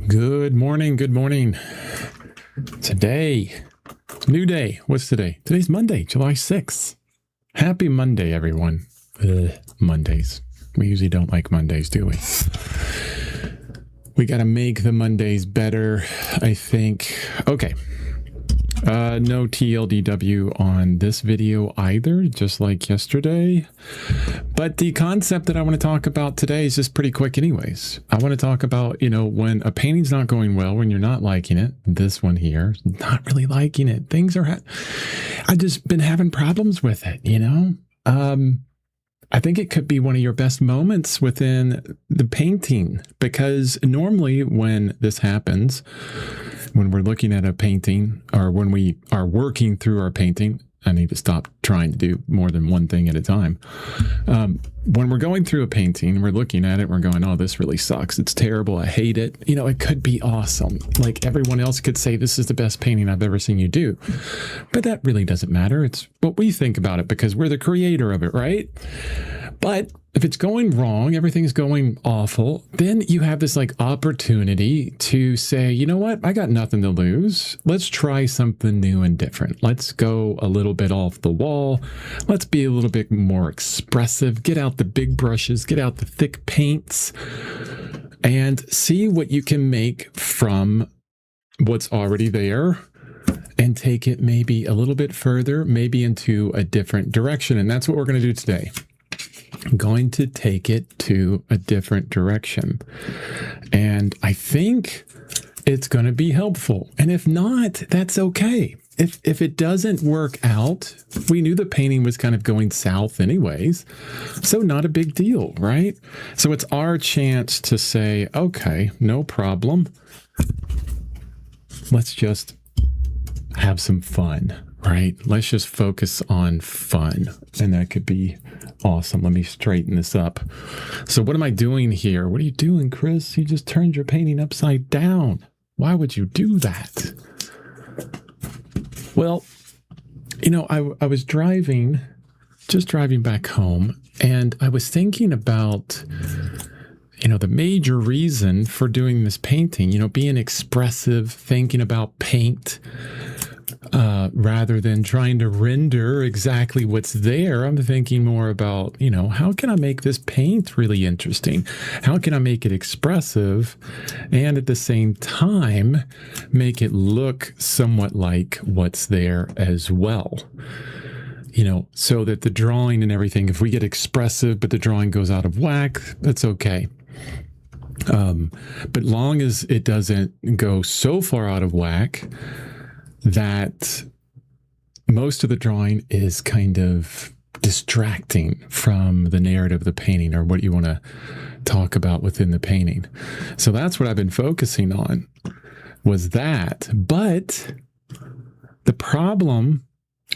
Good morning. Good morning. Today, new day. What's today? Today's Monday, July 6th. Happy Monday, everyone. Mondays. We usually don't like Mondays, do we? We got to make the Mondays better, I think. Okay. No TLDW on this video either, just like yesterday. But the concept that I want to talk about today is just pretty quick anyways. I want to talk about, when a painting's not going well, when you're not liking it, this one here, not really liking it. Things are, I've just been having problems with it, I think it could be one of your best moments within the painting, because normally when this happens, when we're looking at a painting or when we are working through our painting, I need to stop trying to do more than one thing at a time. When we're going through a painting, we're looking at it, we're going, oh, this really sucks. It's terrible. I hate it. It could be awesome. Like everyone else could say, this is the best painting I've ever seen you do. But that really doesn't matter. It's what we think about it because we're the creator of it, right? But if it's going wrong, everything's going awful, then you have this opportunity to say, you know what? I got nothing to lose. Let's try something new and different. Let's go a little bit off the wall. Let's be a little bit more expressive. Get out the big brushes, get out the thick paints, and see what you can make from what's already there and take it maybe a little bit further, maybe into a different direction. And that's what we're going to do today. I'm going to take it to a different direction. And I think it's going to be helpful. And if not, that's okay. If it doesn't work out, we knew the painting was kind of going south anyways. So not a big deal, right? So it's our chance to say, okay, no problem. Let's just have some fun, right? Let's just focus on fun. And that could be awesome. Let me straighten this up. So what am I doing here? What are you doing, Chris? You just turned your painting upside down. Why would you do that? Well, I was just driving back home, and I was thinking about, the major reason for doing this painting, being expressive, thinking about paint, rather than trying to render exactly what's there. I'm thinking more about, how can I make this paint really interesting? How can I make it expressive and at the same time make it look somewhat like what's there as well? So that the drawing and everything, if we get expressive, but the drawing goes out of whack, that's okay. But long as it doesn't go so far out of whack that most of the drawing is kind of distracting from the narrative of the painting or what you want to talk about within the painting. So that's what I've been focusing on, was that. But the problem,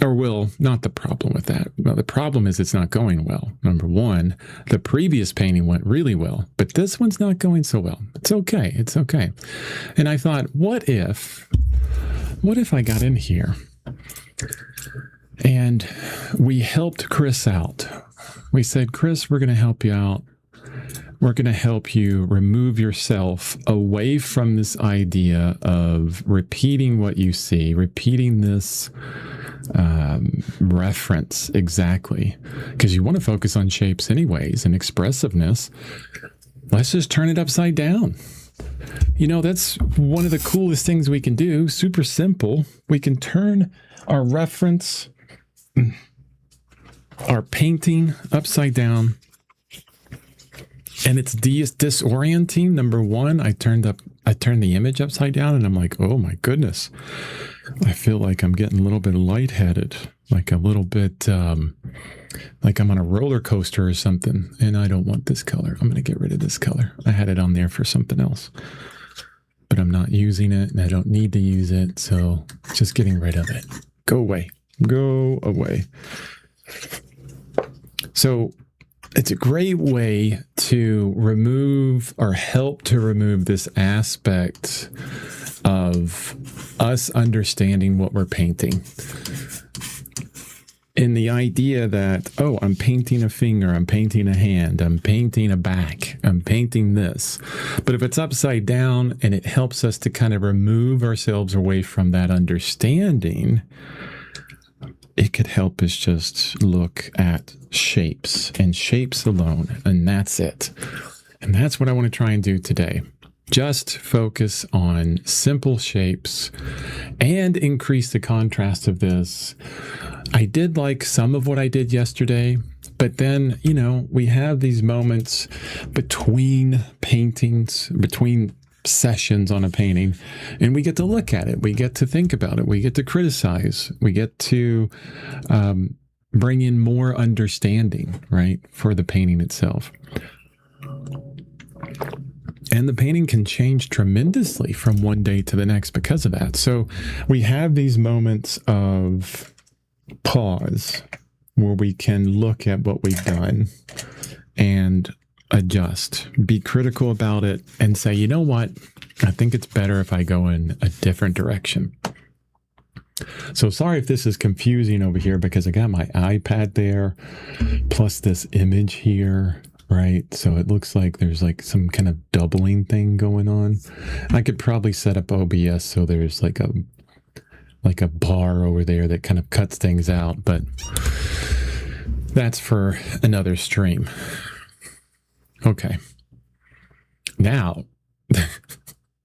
not the problem with that. Well, the problem is it's not going well. Number one, the previous painting went really well, but this one's not going so well. It's okay. It's okay. And I thought, what if I got in here and we helped Chris out? We said, Chris, we're going to help you out. We're going to help you remove yourself away from this idea of repeating what you see, repeating this reference exactly, because you want to focus on shapes anyways and expressiveness. Let's just turn it upside down. That's one of the coolest things we can do. Super simple. We can turn our reference, our painting upside down. And it's disorienting. Number one, I turned the image upside down and I'm like, oh my goodness. I feel like I'm getting a little bit lightheaded, like a little bit, like I'm on a roller coaster or something. And I don't want this color. I'm going to get rid of this color. I had it on there for something else, but I'm not using it and I don't need to use it. So just getting rid of it. Go away. Go away. So it's a great way to remove or help to remove this aspect of us understanding what we're painting. in the idea that, oh, I'm painting a finger, I'm painting a hand, I'm painting a back, I'm painting this. But if it's upside down and it helps us to kind of remove ourselves away from that understanding, it could help us just look at shapes and shapes alone, and that's it. And that's what I want to try and do today. Just focus on simple shapes and increase the contrast of this. I did like some of what I did yesterday, but then, we have these moments between paintings, between sessions on a painting, and we get to look at it. We get to think about it. We get to criticize. We get to bring in more understanding, right, for the painting itself. And the painting can change tremendously from one day to the next because of that. So we have these moments of pause where we can look at what we've done and adjust, be critical about it, and say, you know what? I think it's better if I go in a different direction. So sorry if this is confusing over here because I got my iPad there, plus this image here. Right. So it looks like there's like some kind of doubling thing going on. I could probably set up OBS so there's like a bar over there that kind of cuts things out, but that's for another stream. Okay. Now,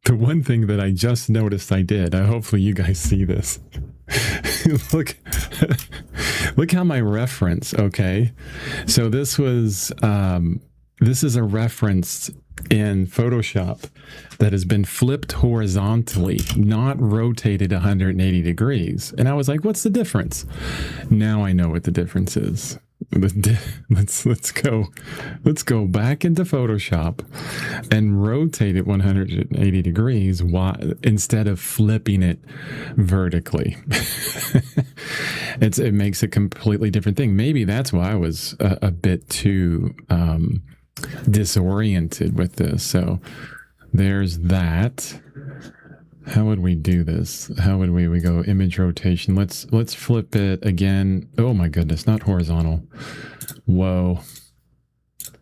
the one thing that I just noticed I did, hopefully you guys see this. Look how my reference, okay? So this is a reference in Photoshop that has been flipped horizontally, not rotated 180 degrees. And I was like, what's the difference? Now I know what the difference is. Let's go back into Photoshop and rotate it 180 degrees instead of flipping it vertically. It makes a completely different thing. Maybe that's why I was a bit too disoriented with this. So there's that. How would we do this? How would we go image rotation? Let's flip it again. Oh my goodness, not horizontal. Whoa.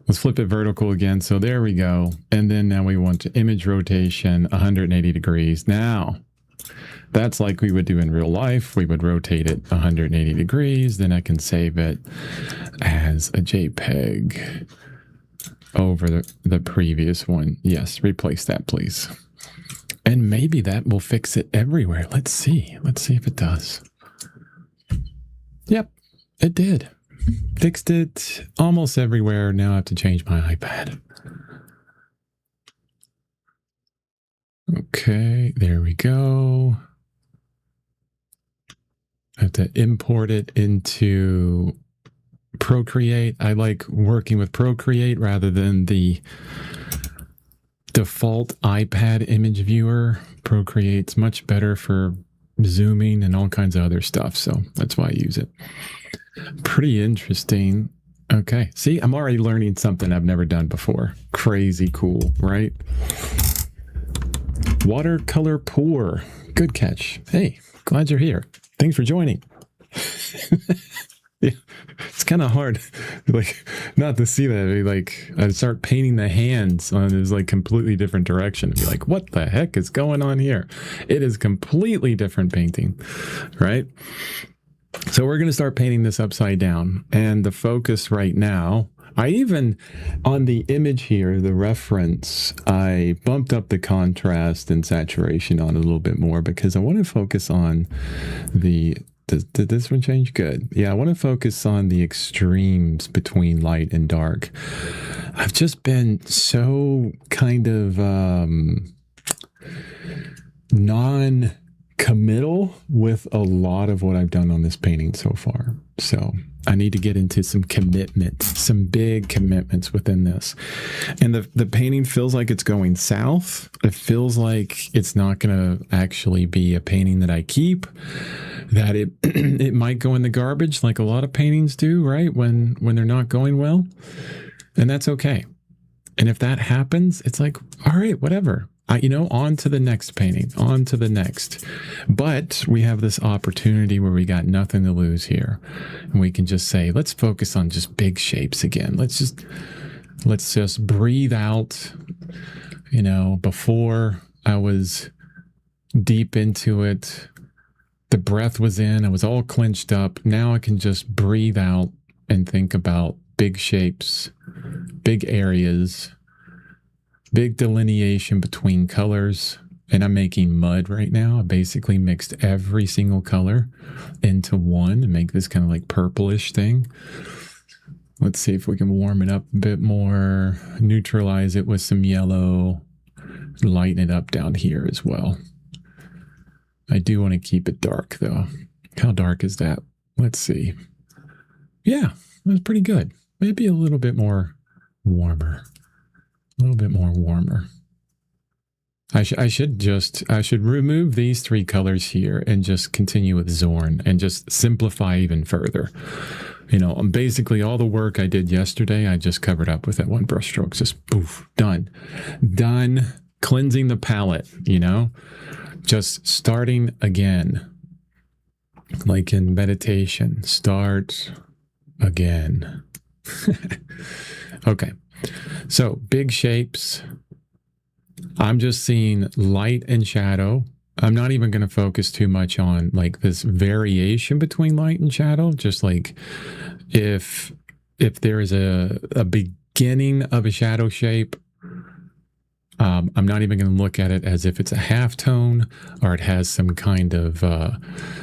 Let's flip it vertical again. So there we go. And then now we want to image rotation 180 degrees. Now, that's like we would do in real life. We would rotate it 180 degrees. Then I can save it as a JPEG over the previous one. Yes, replace that, please. And maybe that will fix it everywhere. Let's see. Let's see if it does. Yep, it did. Fixed it almost everywhere. Now I have to change my iPad. Okay, there we go. I have to import it into Procreate. I like working with Procreate rather than the default iPad image viewer. Procreate's much better for zooming and all kinds of other stuff. So that's why I use it. Pretty interesting. Okay. See, I'm already learning something I've never done before. Crazy cool, right? Watercolor pour. Good catch. Hey, glad you're here. Thanks for joining. Yeah, it's kind of hard, like, not to see that. Like, I'd start painting the hands on this like completely different direction and be like, what the heck is going on here? It is completely different painting, right? So we're going to start painting this upside down. And the focus right now, I even, on the image here, the reference, I bumped up the contrast and saturation on a little bit more because I want to focus on the... Did this one change? Good. Yeah, I want to focus on the extremes between light and dark. I've just been so kind of non-committal with a lot of what I've done on this painting so far. So I need to get into some commitment, some big commitments within this. And the painting feels like it's going south. It feels like it's not going to actually be a painting that I keep, that it might go in the garbage like a lot of paintings do, right? When they're not going well. And that's okay. And if that happens, it's like, all right, whatever. On to the next painting, on to the next. But we have this opportunity where we got nothing to lose here. And we can just say, let's focus on just big shapes again. Let's just breathe out. Before I was deep into it, the breath was in, I was all clenched up. Now I can just breathe out and think about big shapes, big areas, big delineation between colors. And I'm making mud right now. I basically mixed every single color into one to make this kind of like purplish thing. Let's see if we can warm it up a bit more, neutralize it with some yellow, lighten it up down here as well. I do want to keep it dark though. How dark is that? Let's see. Yeah, that's pretty good. Maybe a little bit more warmer. A little bit more warmer. I should remove these three colors here and just continue with Zorn and just simplify even further. Basically all the work I did yesterday, I just covered up with that one brush stroke. Just poof, done. Cleansing the palette, just starting again. Like in meditation, start again. Okay. So big shapes. I'm just seeing light and shadow. I'm not even going to focus too much on like this variation between light and shadow. Just like if there is a beginning of a shadow shape, I'm not even going to look at it as if it's a half tone or it has some kind of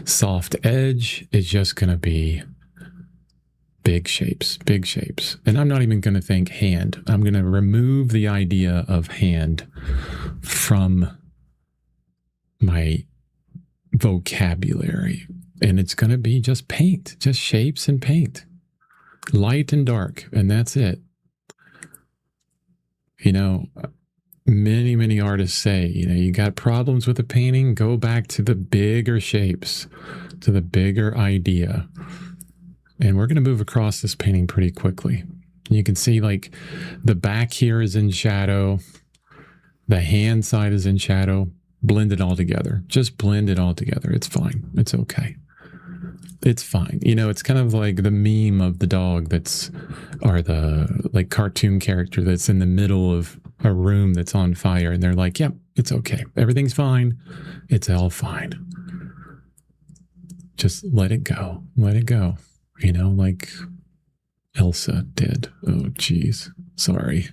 soft edge. It's just going to be big shapes. And I'm not even going to think hand. I'm going to remove the idea of hand from my vocabulary. And it's going to be just paint, just shapes and paint. Light and dark. And that's it. Many artists say, you got problems with a painting, go back to the bigger shapes, to the bigger idea. And we're going to move across this painting pretty quickly. You can see like the back here is in shadow. The hand side is in shadow. Blend it all together. Just blend it all together. It's fine. It's okay. It's fine. It's kind of like the meme of the dog or the like cartoon character that's in the middle of a room that's on fire. And they're like, yep, it's okay. Everything's fine. It's all fine. Just let it go. Let it go. Like Elsa did. Oh, geez. Sorry.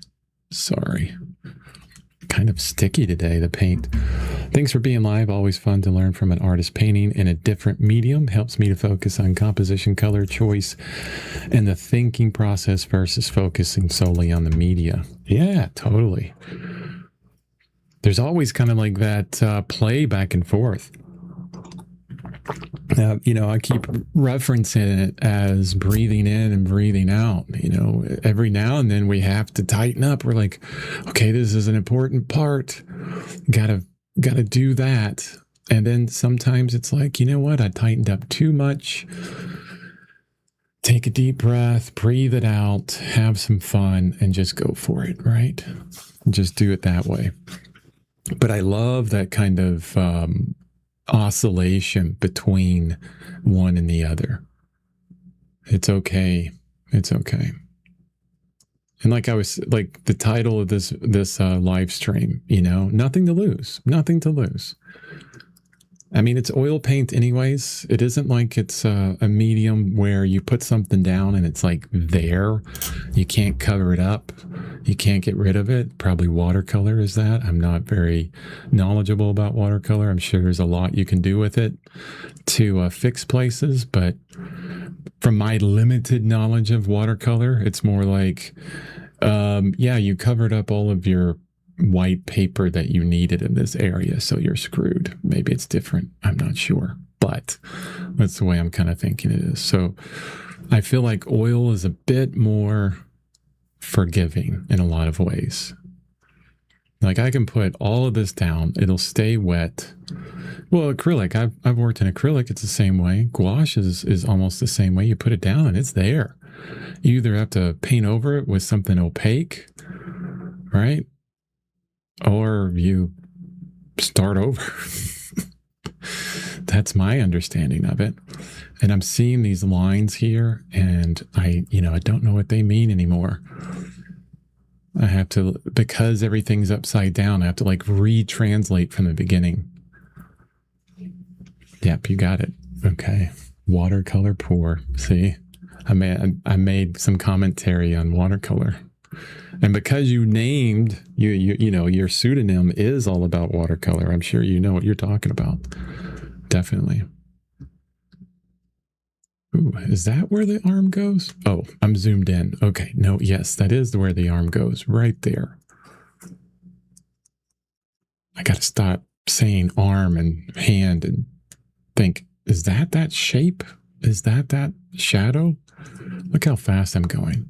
Kind of sticky today, the paint. Thanks for being live. Always fun to learn from an artist painting in a different medium. Helps me to focus on composition, color choice, and the thinking process versus focusing solely on the media. Yeah, totally. There's always kind of like that play back and forth. I keep referencing it as breathing in and breathing out. Every now and then we have to tighten up. We're like, okay, this is an important part. Gotta do that. And then sometimes it's like, you know what? I tightened up too much. Take a deep breath, breathe it out, have some fun, and just go for it, right? Just do it that way. But I love that kind of oscillation between one and the other. It's okay. It's okay. And like I was like the title of this live stream, nothing to lose. I mean, it's oil paint anyways. It isn't like it's a medium where you put something down and it's like there. You can't cover it up. You can't get rid of it. Probably watercolor is that. I'm not very knowledgeable about watercolor. I'm sure there's a lot you can do with it to fix places. But from my limited knowledge of watercolor, it's more like, you covered up all of your white paper that you needed in this area, so you're screwed. Maybe it's different. I'm not sure, but that's the way I'm kind of thinking it is. So I feel like oil is a bit more forgiving in a lot of ways. Like I can put all of this down, it'll stay wet. Well, acrylic, I've worked in acrylic, it's the same way. Gouache is almost the same way. You put it down and it's there. You either have to paint over it with something opaque, right? Or you start over. That's my understanding of it. And I'm seeing these lines here, and I don't know what they mean anymore. I have to, because everything's upside down, I have to like retranslate from the beginning. Yep, you got it. Okay. Watercolor pour. See, I made some commentary on watercolor. And because you named, your pseudonym is all about watercolor, I'm sure you know what you're talking about. Definitely. Ooh, is that where the arm goes? Oh, I'm zoomed in. Okay, no, yes, that is where the arm goes, right there. I got to stop saying arm and hand and think, is that shape? Is that shadow? Look how fast I'm going.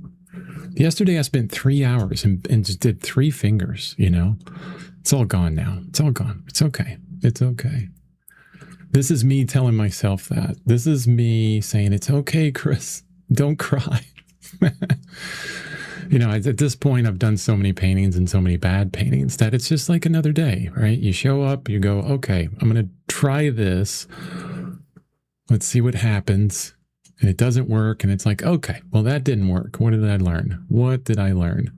Yesterday I spent 3 hours and just did 3 fingers, It's all gone now. It's all gone. It's okay. It's okay. This is me telling myself that. This is me saying, it's okay, Chris. Don't cry. At this point, I've done so many paintings and so many bad paintings that it's just like another day, right? You show up, you go, okay, I'm going to try this. Let's see what happens. And it doesn't work. And it's like, okay, well, that didn't work. What did I learn? What did I learn?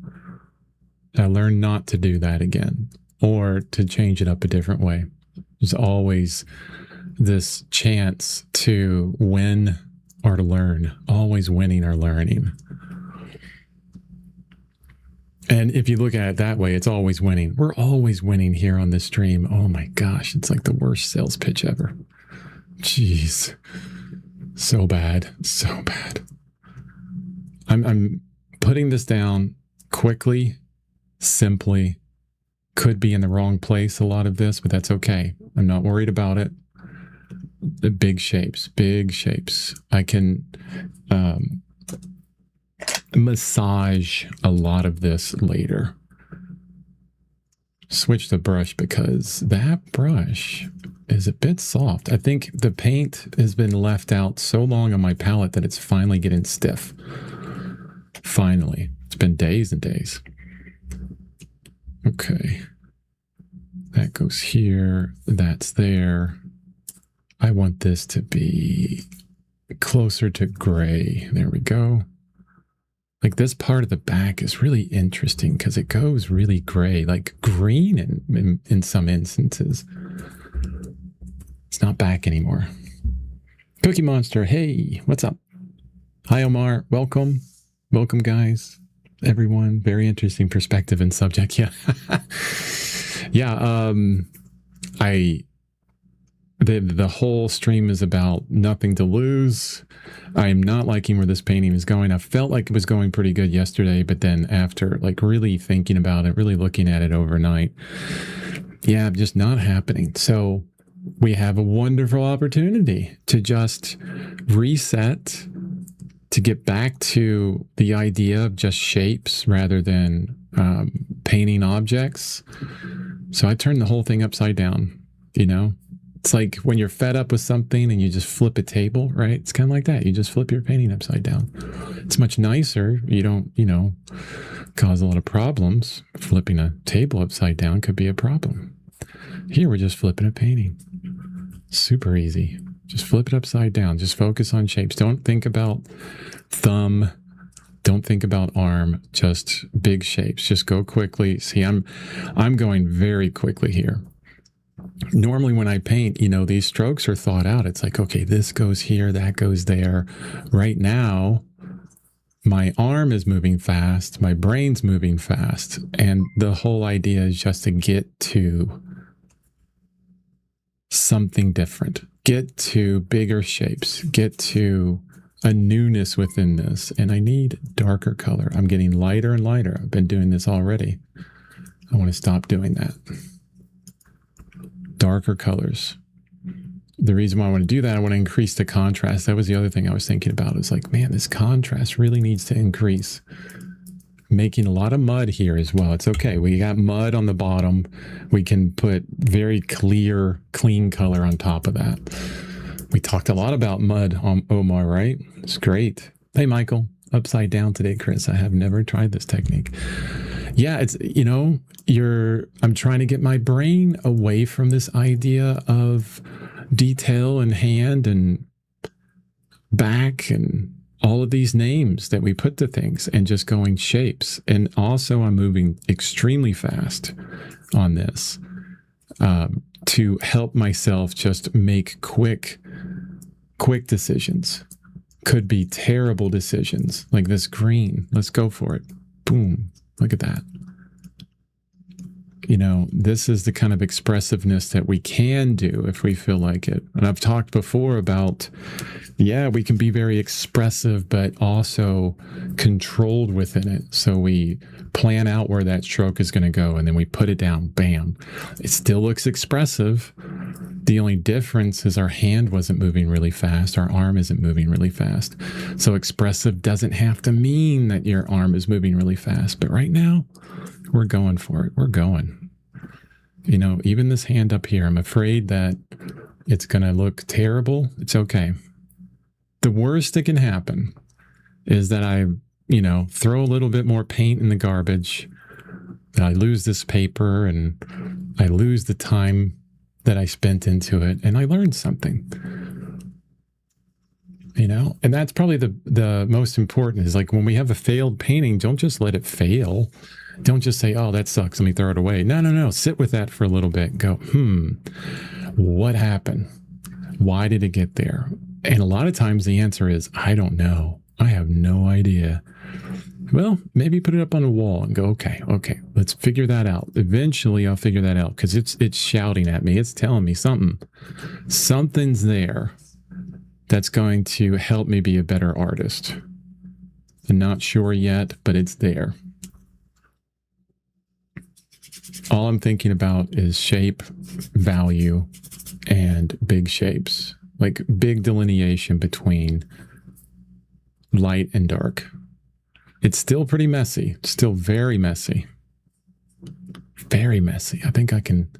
I learned not to do that again, or to change it up a different way. There's always this chance to win or to learn, always winning or learning. And if you look at it that way, it's always winning. We're always winning here on this stream. Oh my gosh, it's like the worst sales pitch ever. Jeez. So bad. So bad. I'm putting this down quickly, simply. Could be in the wrong place, a lot of this, but that's okay. I'm not worried about it. The big shapes. I can massage a lot of this later. Switch the brush because that brush is a bit soft. I think the paint has been left out so long on my palette that it's finally getting stiff. Finally. It's been days and days. Okay. That goes here. That's there. I want this to be closer to gray. There we go. Like this part of the back is really interesting because it goes really gray, like green in some instances. It's not back anymore. Cookie Monster, hey, what's up? Hi, Omar. Welcome. Welcome, guys. Everyone. Very interesting perspective and subject. Yeah. Yeah. The whole stream is about nothing to lose. I'm not liking where this painting is going. I felt like it was going pretty good yesterday, but then after like really thinking about it, really looking at it overnight, yeah, just not happening. So we have a wonderful opportunity to just reset, to get back to the idea of just shapes rather than painting objects. So I turned the whole thing upside down, It's like when you're fed up with something and you just flip a table, right? It's kind of like that. You just flip your painting upside down. It's much nicer. You don't, cause a lot of problems. Flipping a table upside down could be a problem. Here, we're just flipping a painting. Super easy. Just flip it upside down. Just focus on shapes. Don't think about thumb. Don't think about arm. Just big shapes. Just go quickly. See, I'm going very quickly here. Normally when I paint, these strokes are thought out. It's like, okay, this goes here, that goes there. Right now, my arm is moving fast, my brain's moving fast, and the whole idea is just to get to something different, get to bigger shapes, get to a newness within this. And I need darker color. I'm getting lighter and lighter. I've been doing this already. I want to stop doing that. Darker colors. The reason why I want to do that, I want to increase the contrast. That was the other thing I was thinking about. It's like, man, this contrast really needs to increase. Making a lot of mud here as well. It's okay. We got mud on the bottom. We can put very clear, clean color on top of that. We talked a lot about mud on Omar, right? It's great. Hey, Michael. Upside down today, Chris. I have never tried this technique. yeah, it's, I'm trying to get my brain away from this idea of detail and hand and back and all of these names that we put to things and just going shapes. And also I'm moving extremely fast on this to help myself just make quick decisions. Could be terrible decisions like this green. Let's go for it. Boom. Look at that. This is the kind of expressiveness that we can do if we feel like it. And I've talked before about, we can be very expressive, but also controlled within it. So we plan out where that stroke is going to go, and then we put it down. Bam. It still looks expressive. The only difference is our hand wasn't moving really fast. Our arm isn't moving really fast. So expressive doesn't have to mean that your arm is moving really fast. But right now, we're going for it. We're going. Even this hand up here, I'm afraid that it's going to look terrible. It's okay. The worst that can happen is that I, throw a little bit more paint in the garbage, that I lose this paper and I lose the time that I spent into it, and I learned something. And that's probably the most important, is like when we have a failed painting, don't just let it fail. Don't just say, oh, that sucks, let me throw it away. No. Sit with that for a little bit. Go, what happened? Why did it get there? And a lot of times the answer is, I don't know. I have no idea. Well, maybe put it up on a wall and go, okay, let's figure that out. Eventually I'll figure that out, because it's shouting at me. It's telling me something's there that's going to help me be a better artist. I'm not sure yet, but it's there. All I'm thinking about is shape, value, and big shapes, like big delineation between light and dark. It's still pretty messy. It's still very messy. Very messy. I think I can,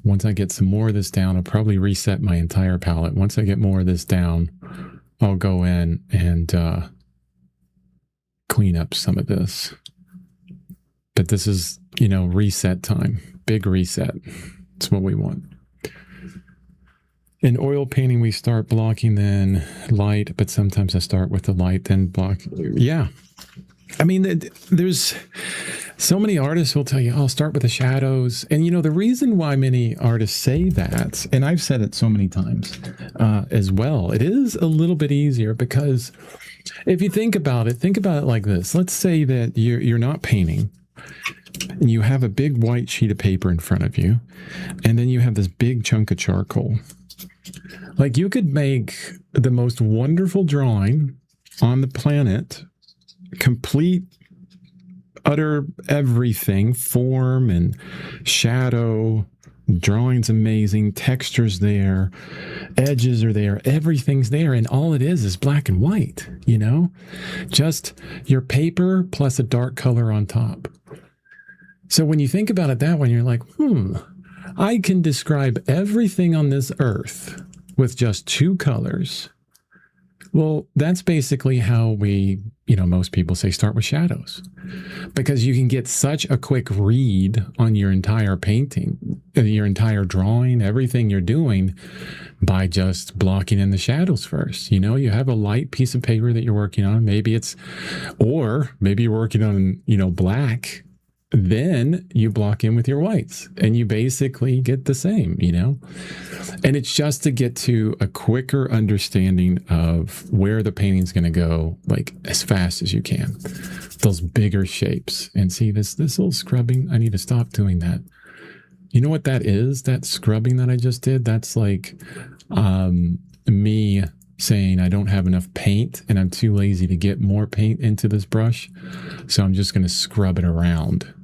once I get some more of this down, I'll probably reset my entire palette. Once I get more of this down, I'll go in and clean up some of this. But this is, reset time. Big reset. It's what we want. In oil painting, we start blocking, then light, but sometimes I start with the light, then block. Yeah. I mean, there's so many artists will tell you, I'll start with the shadows. And, the reason why many artists say that, and I've said it so many times as well, it is a little bit easier, because if you think about it like this. Let's say that you're not painting, and you have a big white sheet of paper in front of you, and then you have this big chunk of charcoal. Like, you could make the most wonderful drawing on the planet, complete, utter everything, form and shadow, drawing's amazing, texture's there, edges are there, everything's there, and all it is black and white, just your paper plus a dark color on top. So when you think about it that way, you're like, I can describe everything on this earth with just two colors. Well, that's basically how we, most people say start with shadows, because you can get such a quick read on your entire painting, your entire drawing, everything you're doing by just blocking in the shadows first. You have a light piece of paper that you're working on. Maybe you're working on, black. Then you block in with your whites and you basically get the same, and it's just to get to a quicker understanding of where the painting's going to go, like as fast as you can, those bigger shapes. And see this little scrubbing, I need to stop doing that. You know what that is? That scrubbing that I just did, that's like me saying I don't have enough paint and I'm too lazy to get more paint into this brush. So I'm just going to scrub it around.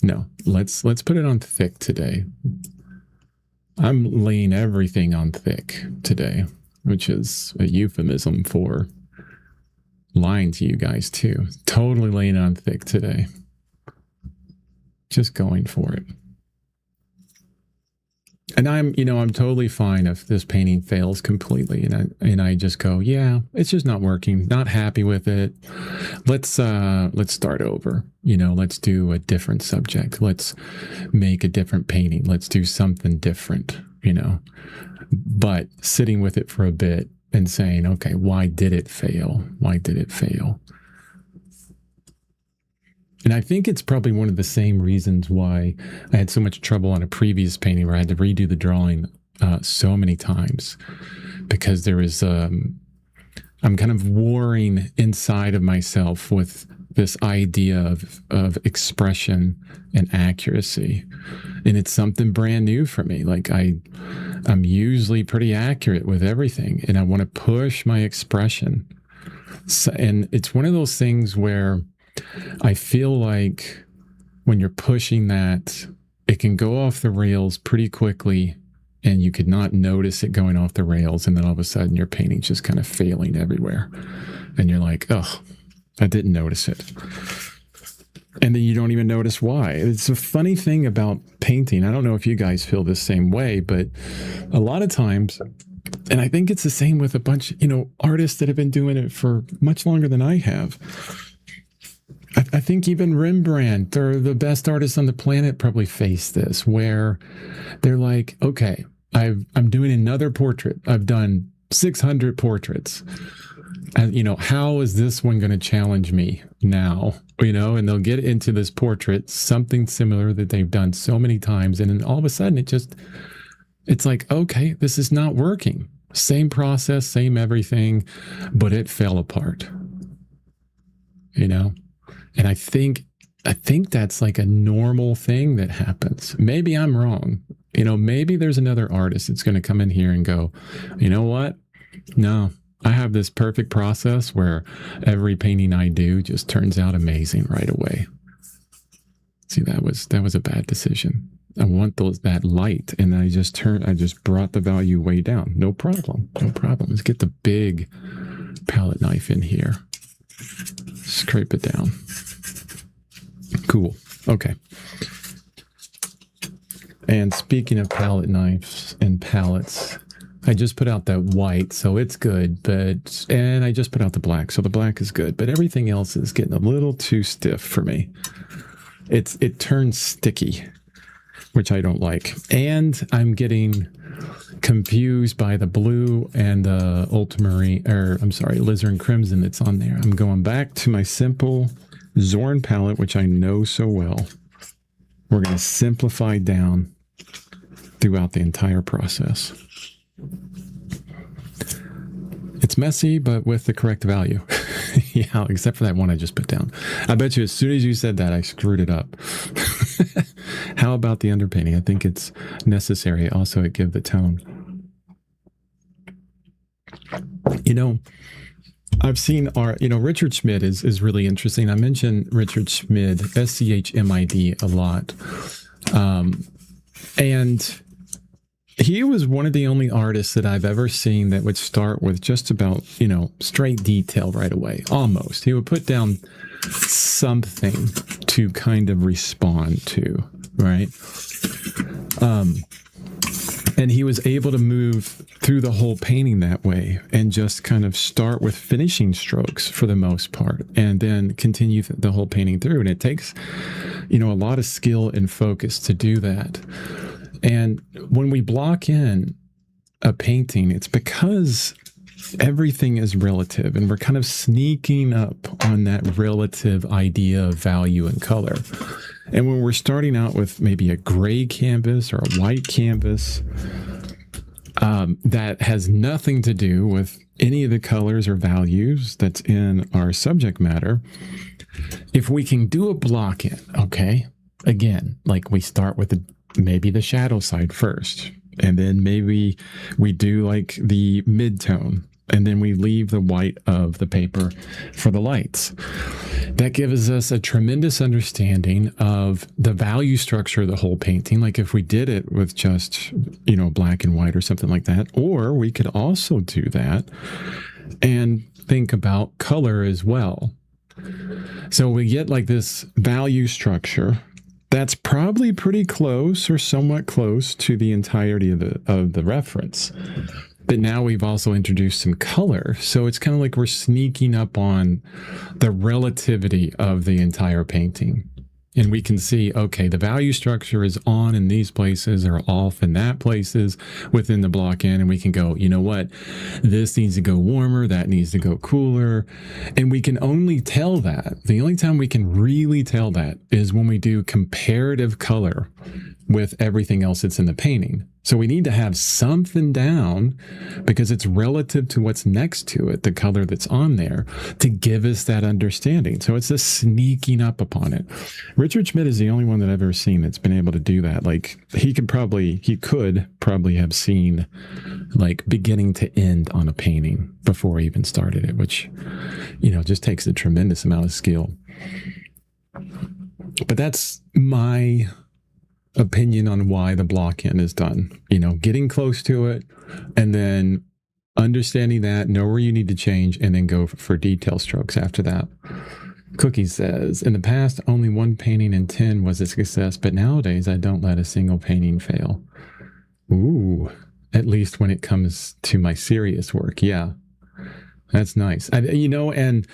No, let's put it on thick today. I'm laying everything on thick today, which is a euphemism for lying to you guys too. Totally laying on thick today. Just going for it. And I'm totally fine if this painting fails completely, and I just go, yeah, it's just not working. Not happy with it. Let's start over. Let's do a different subject. Let's make a different painting. Let's do something different. But sitting with it for a bit and saying, okay, why did it fail? Why did it fail? And I think it's probably one of the same reasons why I had so much trouble on a previous painting where I had to redo the drawing so many times, because there was, I'm kind of warring inside of myself with this idea of expression and accuracy. And it's something brand new for me. Like I'm usually pretty accurate with everything, and I want to push my expression. So, and it's one of those things where I feel like when you're pushing that, it can go off the rails pretty quickly, and you could not notice it going off the rails. And then all of a sudden your painting's just kind of failing everywhere. And you're like, oh, I didn't notice it. And then you don't even notice why. It's a funny thing about painting. I don't know if you guys feel the same way, but a lot of times, and I think it's the same with a bunch, artists that have been doing it for much longer than I have. I think even Rembrandt, or the best artists on the planet, probably face this, where they're like, okay, I'm doing another portrait. I've done 600 portraits. And, how is this one going to challenge me now? And they'll get into this portrait, something similar that they've done so many times. And then all of a sudden it's like, okay, this is not working. Same process, same everything, but it fell apart, And I think that's like a normal thing that happens. Maybe I'm wrong. Maybe there's another artist that's going to come in here and go, you know what? No, I have this perfect process where every painting I do just turns out amazing right away. See, that was a bad decision. I want that light, and I just brought the value way down. No problem. Let's get the big palette knife in here. Scrape it down. Cool. Okay. And speaking of palette knives and palettes, I just put out that white, so it's good, and I just put out the black, so the black is good, but everything else is getting a little too stiff for me. It turns sticky, which I don't like. And I'm getting confused by the blue and the ultramarine, alizarin crimson that's on there. I'm going back to my simple Zorn palette, which I know so well. We're going to simplify down throughout the entire process. It's messy, but with the correct value. Yeah, except for that one I just put down. I bet you as soon as you said that, I screwed it up. How about the underpainting? I think it's necessary. Also, it gives the tone. I've seen Richard Schmid is really interesting. I mentioned Richard Schmid, Schmid, a lot. And he was one of the only artists that I've ever seen that would start with just about, straight detail right away. Almost. He would put down something to kind of respond to, right? And he was able to move through the whole painting that way and just kind of start with finishing strokes for the most part, and then continue the whole painting through. And it takes, a lot of skill and focus to do that. And when we block in a painting, it's because everything is relative, and we're kind of sneaking up on that relative idea of value and color. And when we're starting out with maybe a gray canvas or a white canvas, that has nothing to do with any of the colors or values that's in our subject matter, if we can do a block in, okay, again, like we start with maybe the shadow side first, and then maybe we do like the mid-tone, and then we leave the white of the paper for the lights. That gives us a tremendous understanding of the value structure of the whole painting. Like if we did it with just, black and white or something like that, or we could also do that and think about color as well. So we get like this value structure, That's probably pretty close or somewhat close to the entirety of the reference. But now we've also introduced some color. So it's kind of like we're sneaking up on the relativity of the entire painting. And we can see, okay, the value structure is on in these places or off in that places within the block N. And we can go, you know what? This needs to go warmer. That needs to go cooler. And we can only tell that. The only time we can really tell that is when we do comparative color with everything else that's in the painting. So we need to have something down because it's relative to what's next to it, the color that's on there, to give us that understanding. So it's just sneaking up upon it. Richard Schmidt is the only one that I've ever seen that's been able to do that. Like he could probably have seen like beginning to end on a painting before he even started it, which, just takes a tremendous amount of skill. But that's my opinion on why the block N is done. Getting close to it and then understanding that, know where you need to change, and then go for detail strokes after that. Cookie says, in the past, only one painting in 10 was a success, but nowadays I don't let a single painting fail. Ooh, at least when it comes to my serious work. Yeah, that's nice. And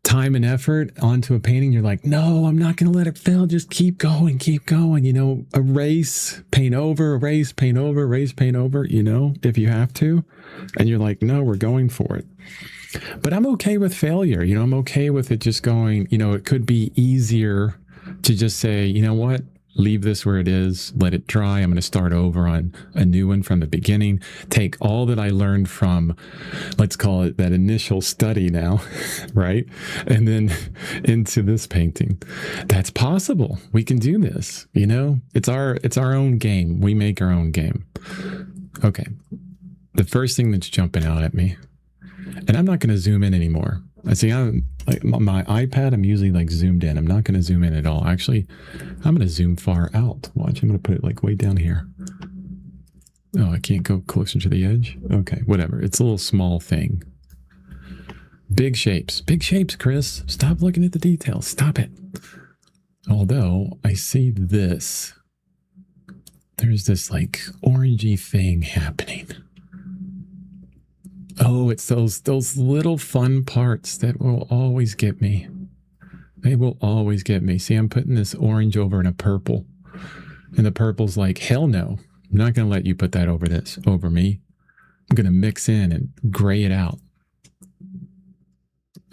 time and effort onto a painting, you're like, no, I'm not going to let it fail. Just keep going. Erase, paint over, erase, paint over, erase, paint over, if you have to. And you're like, no, we're going for it. But I'm okay with failure. I'm okay with it just going, it could be easier to just say, you know what? Leave this where it is, let it dry. I'm going to start over on a new one from the beginning. Take all that I learned from, let's call it that initial study now, right? And then into this painting. That's possible. We can do this, It's our own game. We make our own game. Okay. The first thing that's jumping out at me, and I'm not going to zoom in anymore. I see my iPad, I'm usually like zoomed in. I'm not going to zoom in at all. Actually, I'm going to zoom far out. Watch, I'm going to put it like way down here. Oh, I can't go closer to the edge. Okay, whatever. It's a little small thing. Big shapes, Chris. Stop looking at the details. Stop it. Although I see this, there's this like orangey thing happening. Oh, it's those little fun parts that will always get me. They will always get me. See, I'm putting this orange over in a purple. And the purple's like, hell no. I'm not going to let you put that over me. I'm going to mix in and gray it out.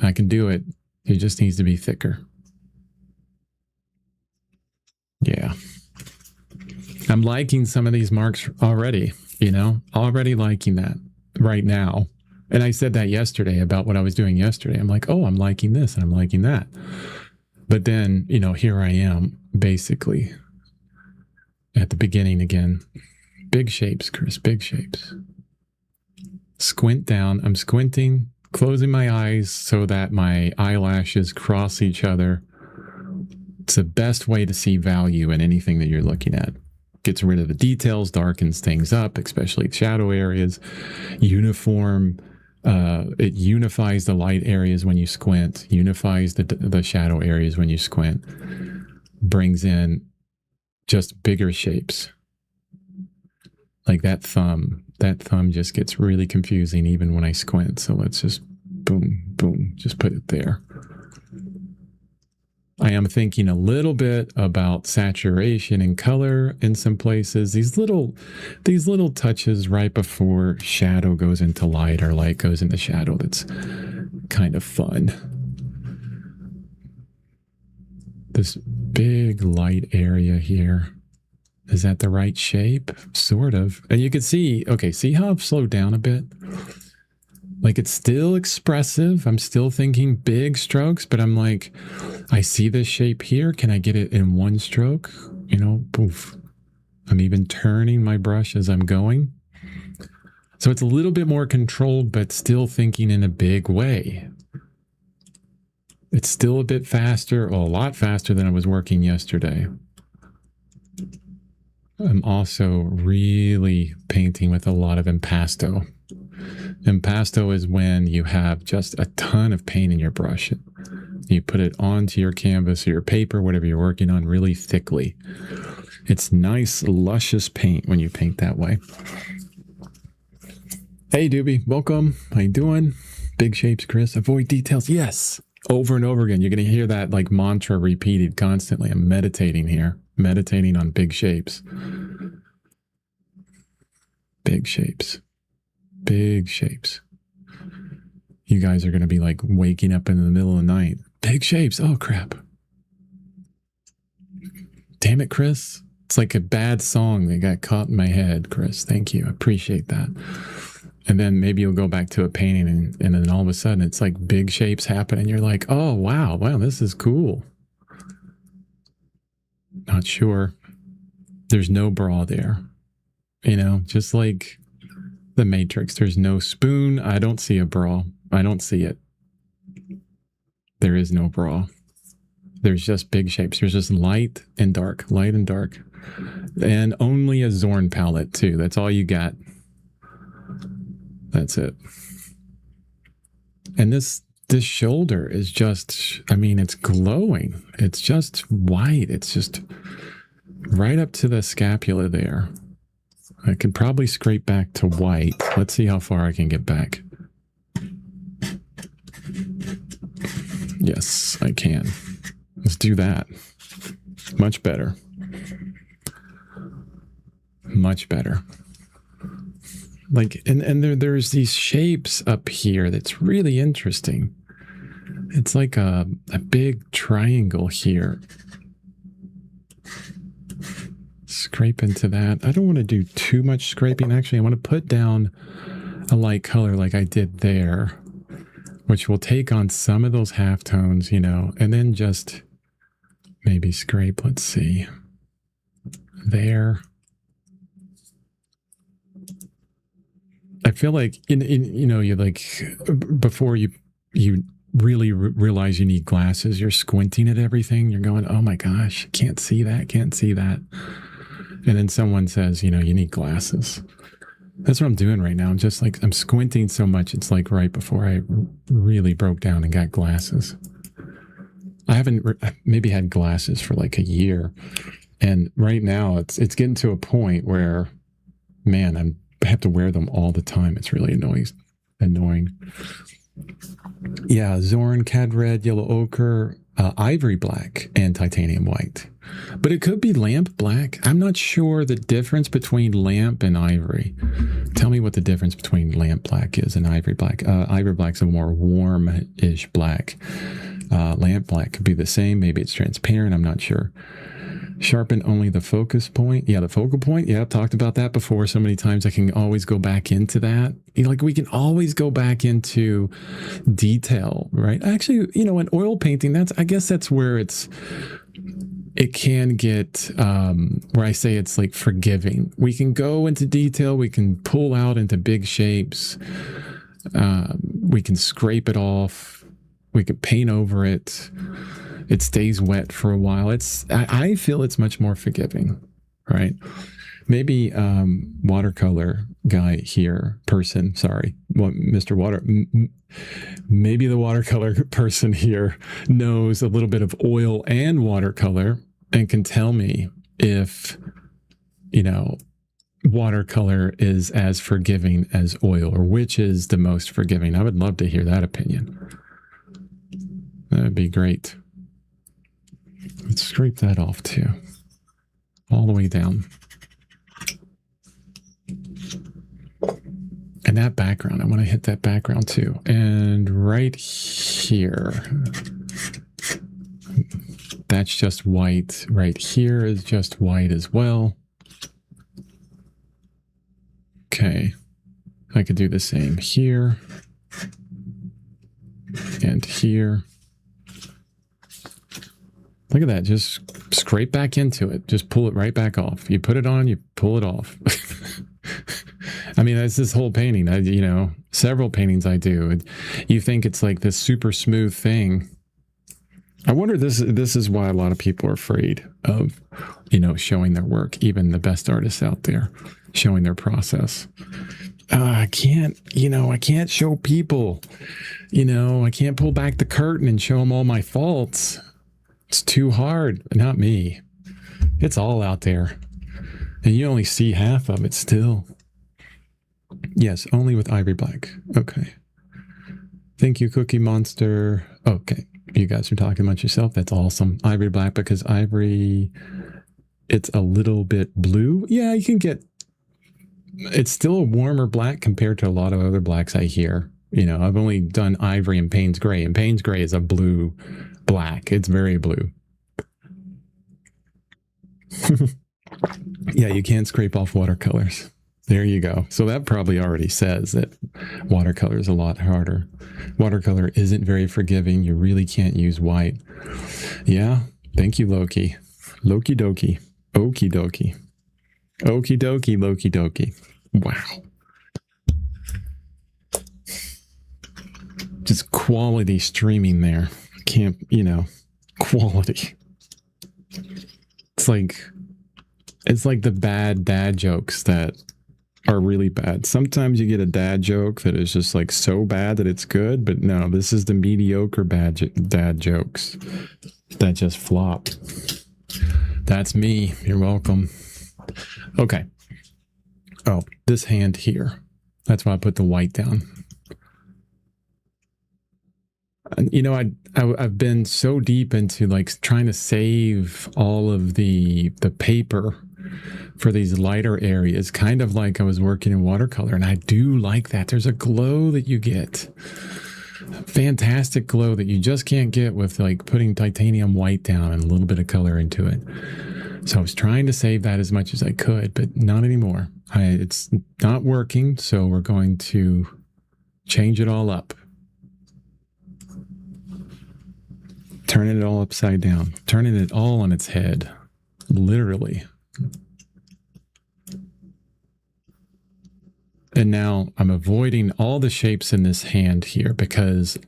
I can do it. It just needs to be thicker. Yeah. I'm liking some of these marks already, already liking that right now. And I said that yesterday about what I was doing yesterday. I'm like, oh, I'm liking this and I'm liking that. But then, here I am basically at the beginning again. Big shapes, Chris, big shapes. Squint down. I'm squinting, closing my eyes so that my eyelashes cross each other. It's the best way to see value in anything that you're looking at. Gets rid of the details, darkens things up, especially shadow areas. It unifies the light areas when you squint, unifies the shadow areas when you squint, brings in just bigger shapes. Like that thumb just gets really confusing even when I squint. So let's just boom, boom, just put it there. I am thinking a little bit about saturation and color in some places. These little touches right before shadow goes into light or light goes into shadow. That's kind of fun. This big light area here. Is that the right shape? Sort of. And you can see, okay, see how I've slowed down a bit? Like it's still expressive. I'm still thinking big strokes, but I'm like, I see this shape here. Can I get it in one stroke? Poof. I'm even turning my brush as I'm going. So it's a little bit more controlled, but still thinking in a big way. It's still a bit faster, a lot faster than I was working yesterday. I'm also really painting with a lot of impasto. Impasto is when you have just a ton of paint in your brush. You put it onto your canvas or your paper, whatever you're working on, really thickly. It's nice, luscious paint when you paint that way. Hey, Doobie, welcome. How you doing? Big shapes, Chris. Avoid details. Yes. Over and over again. You're going to hear that like mantra repeated constantly. I'm meditating here. Meditating on big shapes. Big shapes. Big shapes. You guys are going to be like waking up in the middle of the night. Big shapes. Oh, crap. Damn it, Chris. It's like a bad song that got caught in my head, Chris. Thank you. I appreciate that. And then maybe you'll go back to a painting and then all of a sudden it's like big shapes happen and you're like, oh, wow, this is cool. Not sure. There's no bra there. You know, just like the Matrix. There's no spoon. I don't see a bra. I don't see it. There is no bra. There's just big shapes. There's just light and dark. And only a Zorn palette too. That's all you got. That's it. And this shoulder is just, I mean, it's glowing. It's just white. It's just right up to the scapula there. I could probably scrape back to white. Let's see how far I can get back. Yes, I can. Let's do that. Much better. Much better. Like, and there's these shapes up here that's really interesting. It's like a big triangle here. Scrape into that. I don't want to do too much scraping. Actually, I want to put down a light color like I did there, which will take on some of those halftones, you know, and then just maybe scrape. Let's see. There. I feel like you know, you like before you really realize you need glasses, you're squinting at everything. You're going, oh my gosh, can't see that. And then someone says, you know, you need glasses. That's what I'm doing right now. I'm just like, I'm squinting so much. It's like right before I really broke down and got glasses. I haven't maybe had glasses for like a year. And right now it's getting to a point where, man, I have to wear them all the time. It's really annoying. Yeah, Zorn, Cad Red, Yellow Ochre, Ivory Black, and Titanium White. But it could be Lamp Black. I'm not sure the difference between Lamp and Ivory. Tell me what the difference between Lamp Black is and Ivory Black. Ivory Black's a more warm-ish black. Lamp Black could be the same. Maybe it's transparent. I'm not sure. Sharpen only the focus point. Yeah, the focal point. Yeah, I've talked about that before so many times. I can always go back into that. Like we can always go back into detail, right? Actually, you know, in oil painting, I guess that's where it can get, where I say it's like forgiving. We can go into detail. We can pull out into big shapes. We can scrape it off. We could paint over it. It stays wet for a while. I feel it's much more forgiving, right? Maybe watercolor guy here, person, sorry, Mr. Water. Maybe the watercolor person here knows a little bit of oil and watercolor and can tell me if, you know, watercolor is as forgiving as oil, or which is the most forgiving. I would love to hear that opinion. That'd be great. Let's scrape that off too. All the way down. And that background, I want to hit that background too. And right here, that's just white. Right here is just white as well. Okay. I could do the same here. And here. Look at that. Just scrape back into it. Just pull it right back off. You put it on, you pull it off. I mean, that's this whole painting. You know, several paintings I do. You think it's like this super smooth thing. I wonder this is why a lot of people are afraid of, you know, showing their work, even the best artists out there, showing their process. I can't, I can't show people, I can't pull back the curtain and show them all my faults. It's too hard. Not me. It's all out there. And you only see half of it still. Yes, only with Ivory Black. Okay. Thank you, Cookie Monster. Okay. You guys are talking amongst yourself. That's awesome. Ivory Black, because Ivory, it's a little bit blue. Yeah, you can get, it's still a warmer black compared to a lot of other blacks I hear. I've only done Ivory and Payne's Gray, and Payne's Gray is a blue black. It's very blue. Yeah, you can't scrape off watercolors. There you go. So that probably already says that watercolor is a lot harder. Watercolor isn't very forgiving. You really can't use white. Yeah. Thank you, Loki. Loki dokie. Okie dokie. Okie dokie, Loki dokie. Wow. Just quality streaming there. Can't, quality. It's like the bad dad jokes that are really bad. Sometimes you get a dad joke that is just like so bad that it's good, but no, this is the mediocre dad jokes that just flop. That's me. You're welcome. Okay. Oh, this hand here. That's why I put the white down. I've been so deep into like trying to save all of the paper for these lighter areas, kind of like I was working in watercolor, and I do like that. There's a glow that you get, fantastic glow that you just can't get with like putting titanium white down and a little bit of color into it. So I was trying to save that as much as I could, but not anymore. It's not working, so we're going to change it all up. Turning it all upside down, turning it all on its head, literally. And now I'm avoiding all the shapes in this hand here because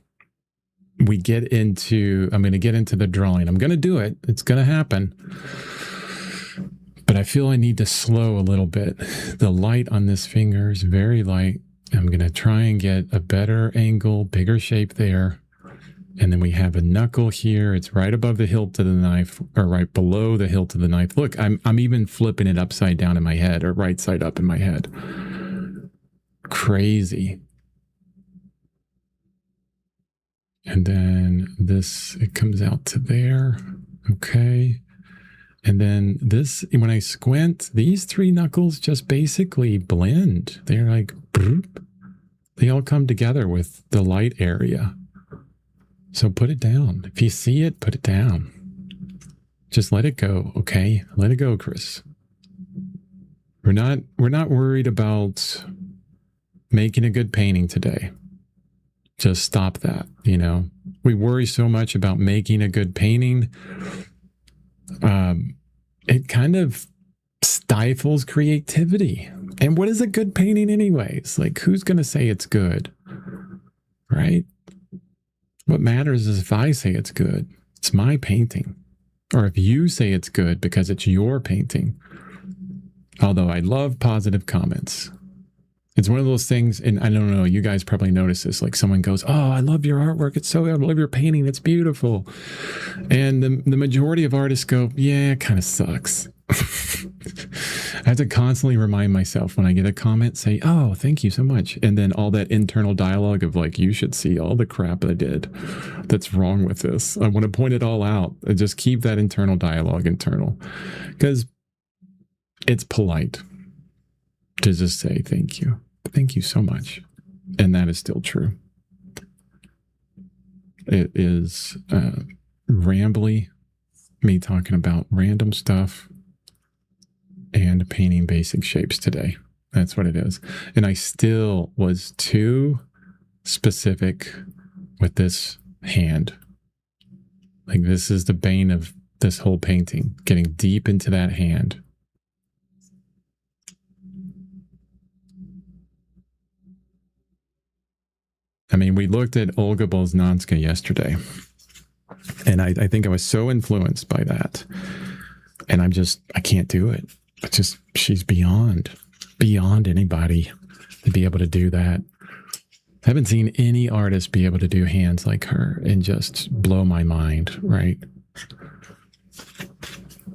I'm going to get into the drawing. I'm going to do it. It's going to happen. But I feel I need to slow a little bit. The light on this finger is very light. I'm going to try and get a better angle, bigger shape there. And then we have a knuckle here. It's right above the hilt of the knife, or right below the hilt of the knife. Look, I'm even flipping it upside down in my head, or right side up in my head. Crazy. And then this, it comes out to there. Okay. And then this, when I squint, these three knuckles just basically blend. They're like, boop. They all come together with the light area. So put it down. If you see it, put it down. Just let it go, okay? Let it go, Chris. We're not worried about making a good painting today. Just stop that, We worry so much about making a good painting. It kind of stifles creativity. And what is a good painting anyways? Like, who's going to say it's good? Right? What matters is if I say it's good, it's my painting. Or if you say it's good because it's your painting. Although I love positive comments. It's one of those things, and I don't know, you guys probably notice this, like someone goes, oh, I love your artwork. I love your painting. It's beautiful. And the majority of artists go, yeah, it kind of sucks. I have to constantly remind myself when I get a comment, say, oh, thank you so much. And then all that internal dialogue of like, you should see all the crap I did that's wrong with this. I want to point it all out. I just keep that internal dialogue internal because it's polite to just say thank you. Thank you so much. And that is still true. It is rambly, me talking about random stuff and painting basic shapes today. That's what it is. And I still was too specific with this hand. Like this is the bane of this whole painting, getting deep into that hand. I mean, we looked at Olga Bolznanska yesterday, and I think I was so influenced by that. And I can't do it. It's just, she's beyond anybody. to be able to do that. I haven't seen any artist be able to do hands like her and just blow my mind, right?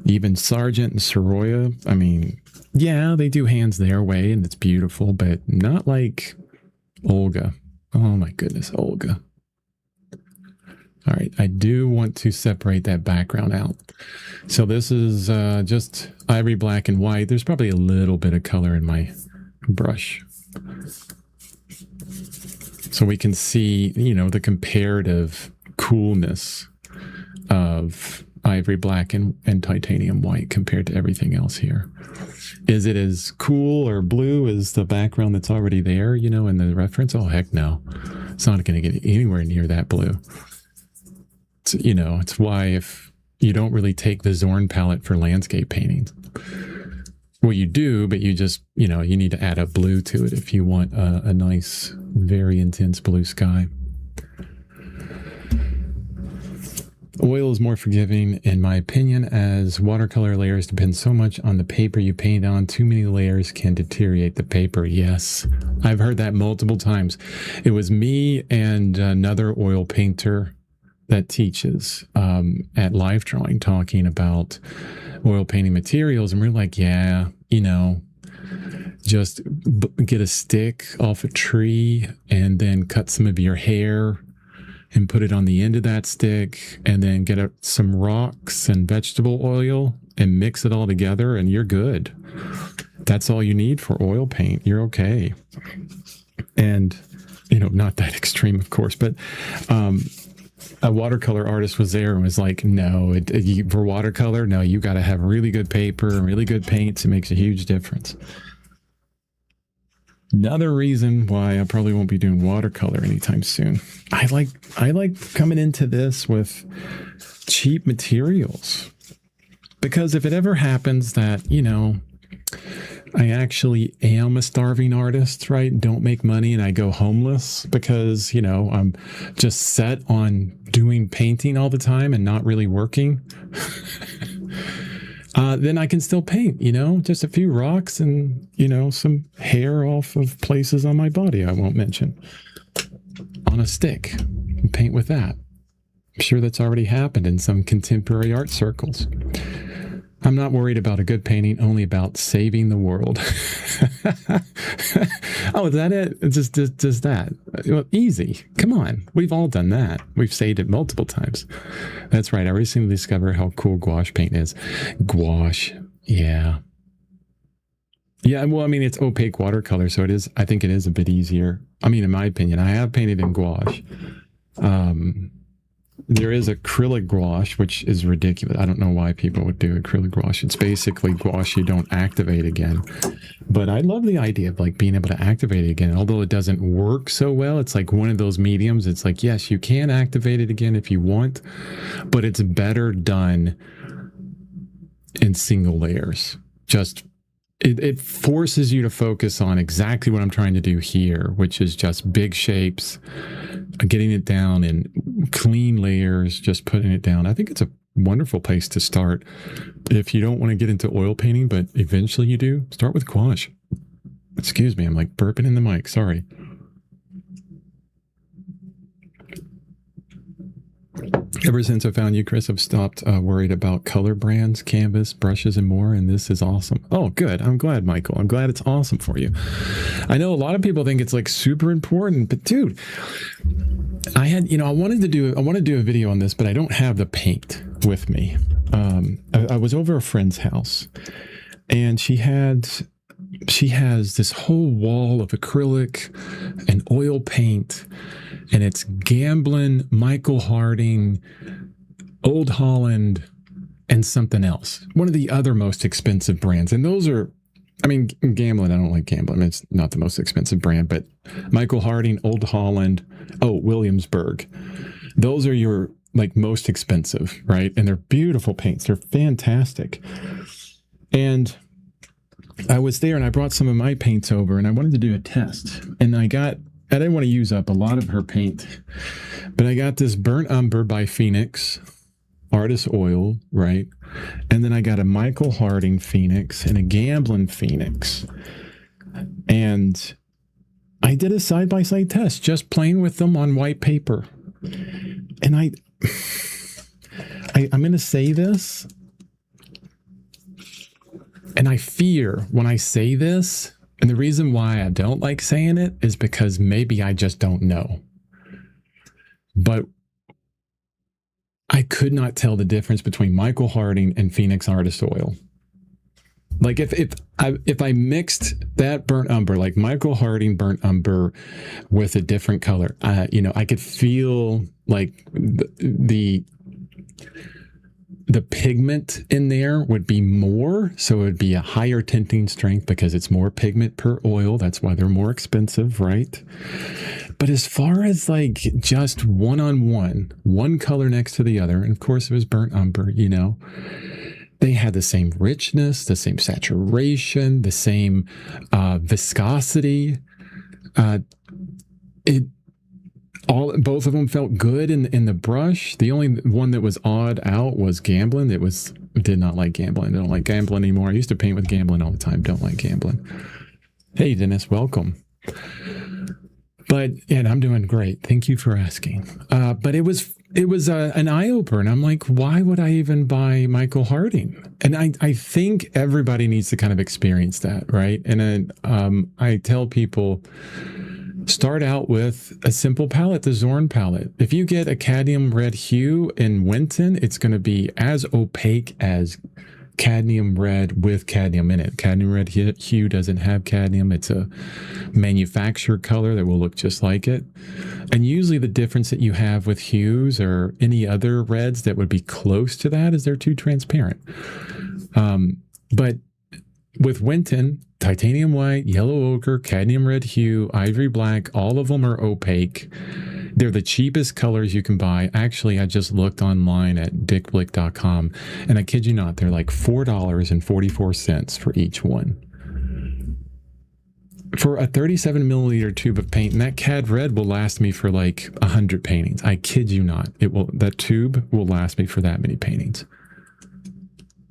Even Sargent and Soroya, I mean, yeah, they do hands their way and it's beautiful, but not like Olga. Oh my goodness, Olga. All right, I do want to separate that background out. So this is just ivory black and white. There's probably a little bit of color in my brush. So we can see, you know, the comparative coolness of ivory black and titanium white compared to everything else here. Is it as cool or blue as the background that's already there, you know, in the reference? Oh, heck no. It's not going to get anywhere near that blue. It's, you know, it's why if you don't really take the Zorn palette for landscape paintings. Well, you do, but you just, you know, you need to add a blue to it if you want a nice, very intense blue sky. Oil is more forgiving, in my opinion, as watercolor layers depend so much on the paper you paint on. Too many layers can deteriorate the paper. Yes, I've heard that multiple times. It was me and another oil painter that teaches at Live Drawing talking about oil painting materials, and we're like, yeah, you know, just get a stick off a tree and then cut some of your hair and put it on the end of that stick, and then get some rocks and vegetable oil and mix it all together, and you're good. That's all you need for oil paint. You're okay. And, you know, not that extreme, of course, but a watercolor artist was there and was like, no, for watercolor, no, you got to have really good paper and really good paints. It makes a huge difference. Another reason why I probably won't be doing watercolor anytime soon. I like coming into this with cheap materials, because if it ever happens that, you know, I actually am a starving artist, right? Don't make money and I go homeless because, you know, I'm just set on doing painting all the time and not really working. Then I can still paint, you know, just a few rocks and, you know, some hair off of places on my body I won't mention on a stick and paint with that. I'm sure that's already happened in some contemporary art circles. I'm not worried about a good painting, only about saving the world. Oh, is that it? Just that. Well, easy. Come on. We've all done that. We've saved it multiple times. That's right. I recently discovered how cool gouache paint is. Gouache. Yeah. Yeah, well, I mean, it's opaque watercolor, so it is, I think it is a bit easier. I mean, in my opinion, I have painted in gouache. There is acrylic gouache, which is ridiculous. I don't know why people would do acrylic gouache. It's basically gouache you don't activate again. But I love the idea of like being able to activate it again. Although it doesn't work so well, it's like one of those mediums. It's like, yes, you can activate it again if you want, but it's better done in single layers. Just it forces you to focus on exactly what I'm trying to do here, which is just big shapes, getting it down in clean layers, just putting it down. I think it's a wonderful place to start if you don't want to get into oil painting, but eventually you do. Start with gouache. Excuse me, I'm like burping in the mic. Sorry. Ever since I found you, Chris, I've stopped worried about color brands, canvas, brushes, and more, and this is awesome. Oh, good. I'm glad, Michael. I'm glad it's awesome for you. I know a lot of people think it's like super important, but dude, I want to do a video on this, but I don't have the paint with me. I was over a friend's house, and she has this whole wall of acrylic and oil paint, and it's Gamblin, Michael Harding, Old Holland, and something else. One of the other most expensive brands. And those are, I mean, Gamblin, I don't like Gamblin. It's not the most expensive brand, but Michael Harding, Old Holland, Williamsburg. Those are your like most expensive, right? And they're beautiful paints. They're fantastic. And I was there and I brought some of my paints over and I wanted to do a test. And I didn't want to use up a lot of her paint, but I got this Burnt Umber by Phoenix, Artist Oil, right? And then I got a Michael Harding Phoenix and a Gamblin Phoenix. And I did a side-by-side test, just playing with them on white paper. And I'm going to say this, and I fear when I say this, and the reason why I don't like saying it is because maybe I just don't know. But I could not tell the difference between Michael Harding and Phoenix Artist Oil. Like if I mixed that burnt umber, like Michael Harding burnt umber, with a different color, I could feel like the pigment in there would be more, so it would be a higher tinting strength because it's more pigment per oil. That's why they're more expensive, right? But as far as like just one-on-one, one color next to the other, and of course it was burnt umber, they had the same richness, the same saturation, the same viscosity. Both of them felt good in the brush. The only one that was odd out was Gamblin. Did not like Gamblin. I don't like Gamblin anymore. I used to paint with Gamblin all the time. Don't like Gamblin. Hey, Dennis, welcome. And I'm doing great. Thank you for asking. But it was an eye-opener. And I'm like, why would I even buy Michael Harding? And I think everybody needs to kind of experience that, right? And I tell people, start out with a simple palette, the Zorn palette. If you get a cadmium red hue in Winton, it's going to be as opaque as cadmium red with cadmium in it. Cadmium red hue doesn't have cadmium. It's a manufactured color that will look just like it. And usually the difference that you have with hues or any other reds that would be close to that is they're too transparent. But with Winton, titanium white, yellow ochre, cadmium red hue, ivory black, all of them are opaque. They're the cheapest colors you can buy. Actually, I just looked online at dickblick.com, and I kid you not, they're like $4.44 for each one. For a 37 milliliter tube of paint, and that cad red will last me for like 100 paintings. I kid you not. That tube will last me for that many paintings.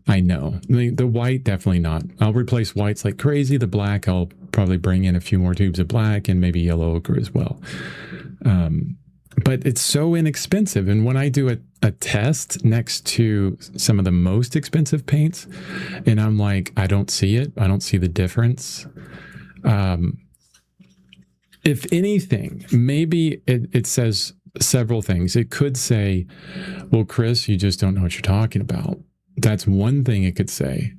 I know. The white, definitely not. I'll replace whites like crazy. The black, I'll probably bring in a few more tubes of black and maybe yellow ochre as well. But it's so inexpensive. And when I do a test next to some of the most expensive paints, and I'm like, I don't see it. I don't see the difference. If anything, maybe it says several things. It could say, well, Chris, you just don't know what you're talking about. That's one thing it could say.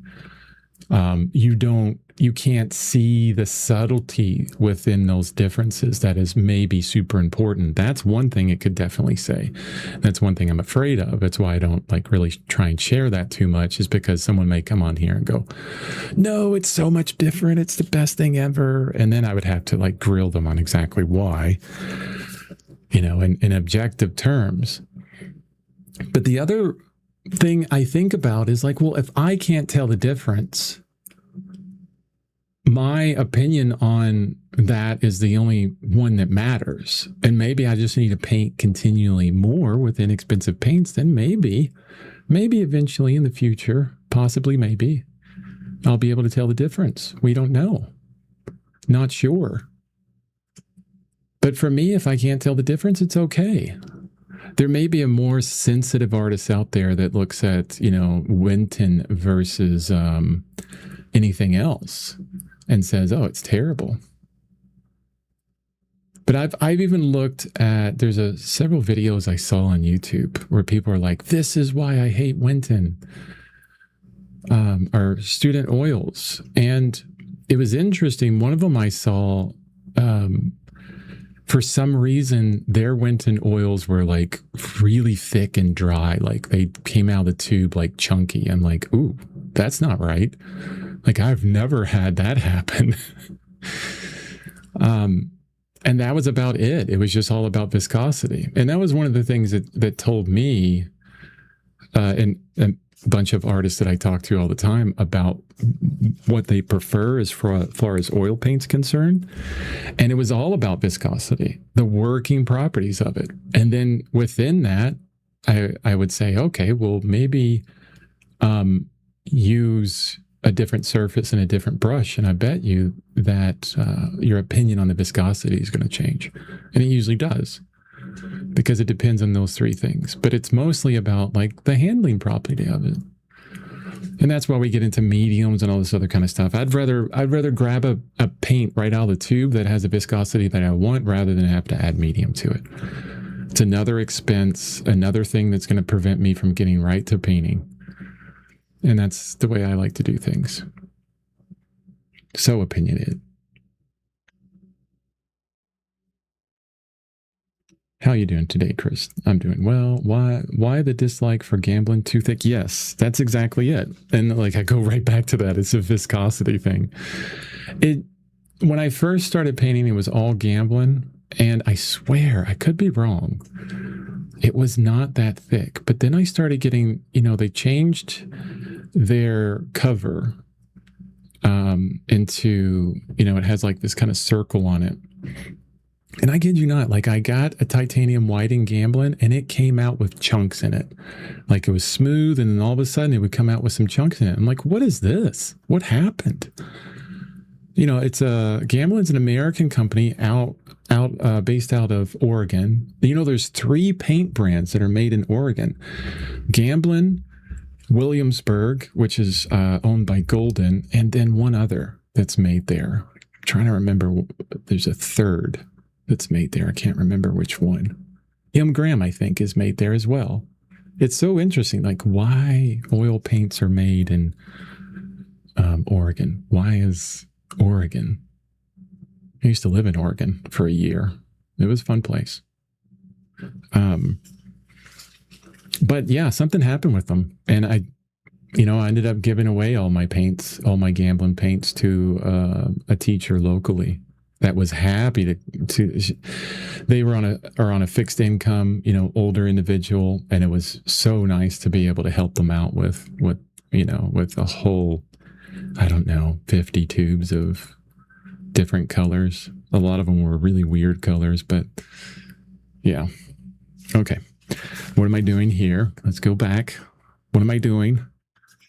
You can't see the subtlety within those differences. That is maybe super important. That's one thing it could definitely say. That's one thing I'm afraid of. That's why I don't like really try and share that too much, is because someone may come on here and go, no, it's so much different. It's the best thing ever. And then I would have to like grill them on exactly why, in objective terms. But the other thing I think about is like, well, if I can't tell the difference, my opinion on that is the only one that matters. And maybe I just need to paint continually more with inexpensive paints. Then maybe eventually in the future, possibly maybe, I'll be able to tell the difference. We don't know. Not sure. But for me, if I can't tell the difference, it's okay. There may be a more sensitive artist out there that looks at, Winton versus anything else and says, oh, it's terrible. But I've even looked at, there's several videos I saw on YouTube where people are like, this is why I hate Winton, or student oils. And it was interesting. One of them I saw, for some reason, their Winton oils were like really thick and dry. Like they came out of the tube like chunky. I'm like, ooh, that's not right. Like I've never had that happen. And that was about it. It was just all about viscosity. And that was one of the things that told me, and a bunch of artists that I talk to all the time, about what they prefer as far as oil paint's concerned. And it was all about viscosity, the working properties of it. And then within that, I would say, okay, well, maybe use a different surface and a different brush, and I bet you that your opinion on the viscosity is going to change. And it usually does, because it depends on those three things. But it's mostly about like the handling property of it. And that's why we get into mediums and all this other kind of stuff. I'd rather grab a paint right out of the tube that has a viscosity that I want, rather than have to add medium to it. It's another expense, another thing that's going to prevent me from getting right to painting. And that's the way I like to do things. So opinionated. How you doing today, Chris? I'm doing well. Why the dislike for gambling too thick? Yes, that's exactly it. And like I go right back to that. It's a viscosity thing. When I first started painting, it was all gambling, and I swear I could be wrong. It was not that thick. But then I started getting, they changed their cover into, it has like this kind of circle on it. And I kid you not, like I got a titanium white in gambling, and it came out with chunks in it. Like it was smooth, and then all of a sudden it would come out with some chunks in it. I'm like, what is this? What happened? It's Gambling's an American company based out of Oregon. There's 3 paint brands that are made in Oregon. Gambling, Williamsburg, which is owned by Golden, and then one other that's made there. I'm trying to remember, there's a third that's made there. I can't remember which one. Graham, I think, is made there as well. It's so interesting, like why oil paints are made in Oregon. Why is Oregon? I used to live in Oregon for a year. It was a fun place. But yeah, something happened with them. And I ended up giving away all my paints, all my gambling paints to a teacher locally that was happy to they were on a fixed income, older individual. And it was so nice to be able to help them out with a whole, 50 tubes of different colors. A lot of them were really weird colors, but yeah. Okay. What am I doing here? Let's go back. What am I doing?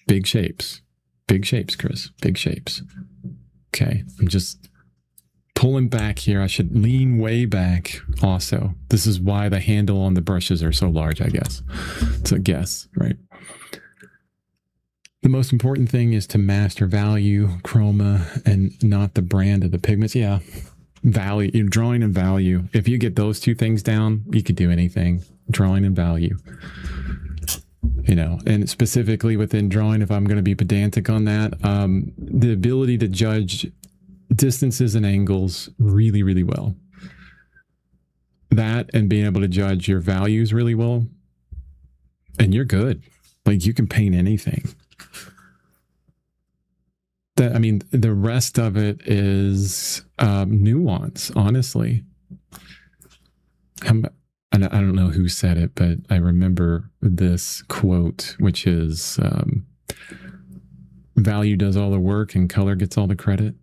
Big shapes. Big shapes, Chris. Big shapes. Okay. I'm just pulling back here. I should lean way back also. This is why the handle on the brushes are so large, I guess. It's a guess, right? The most important thing is to master value, chroma, and not the brand of the pigments. Yeah. Value, drawing and value. If you get those two things down, you could do anything. Drawing and value. And specifically within drawing, if I'm going to be pedantic on that, the ability to judge distances and angles really, really well. That and being able to judge your values really well. And you're good. Like you can paint anything. The rest of it is nuance, honestly. I don't know who said it, but I remember this quote, which is value does all the work and color gets all the credit.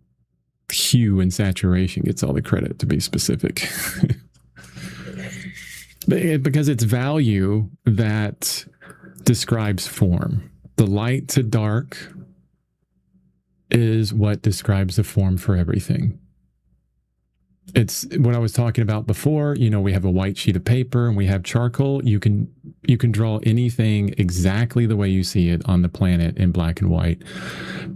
Hue and saturation gets all the credit, to be specific. Because it's value that describes form. The light to dark is what describes the form for everything. It's what I was talking about before. We have a white sheet of paper and we have charcoal. You can draw anything exactly the way you see it on the planet in black and white.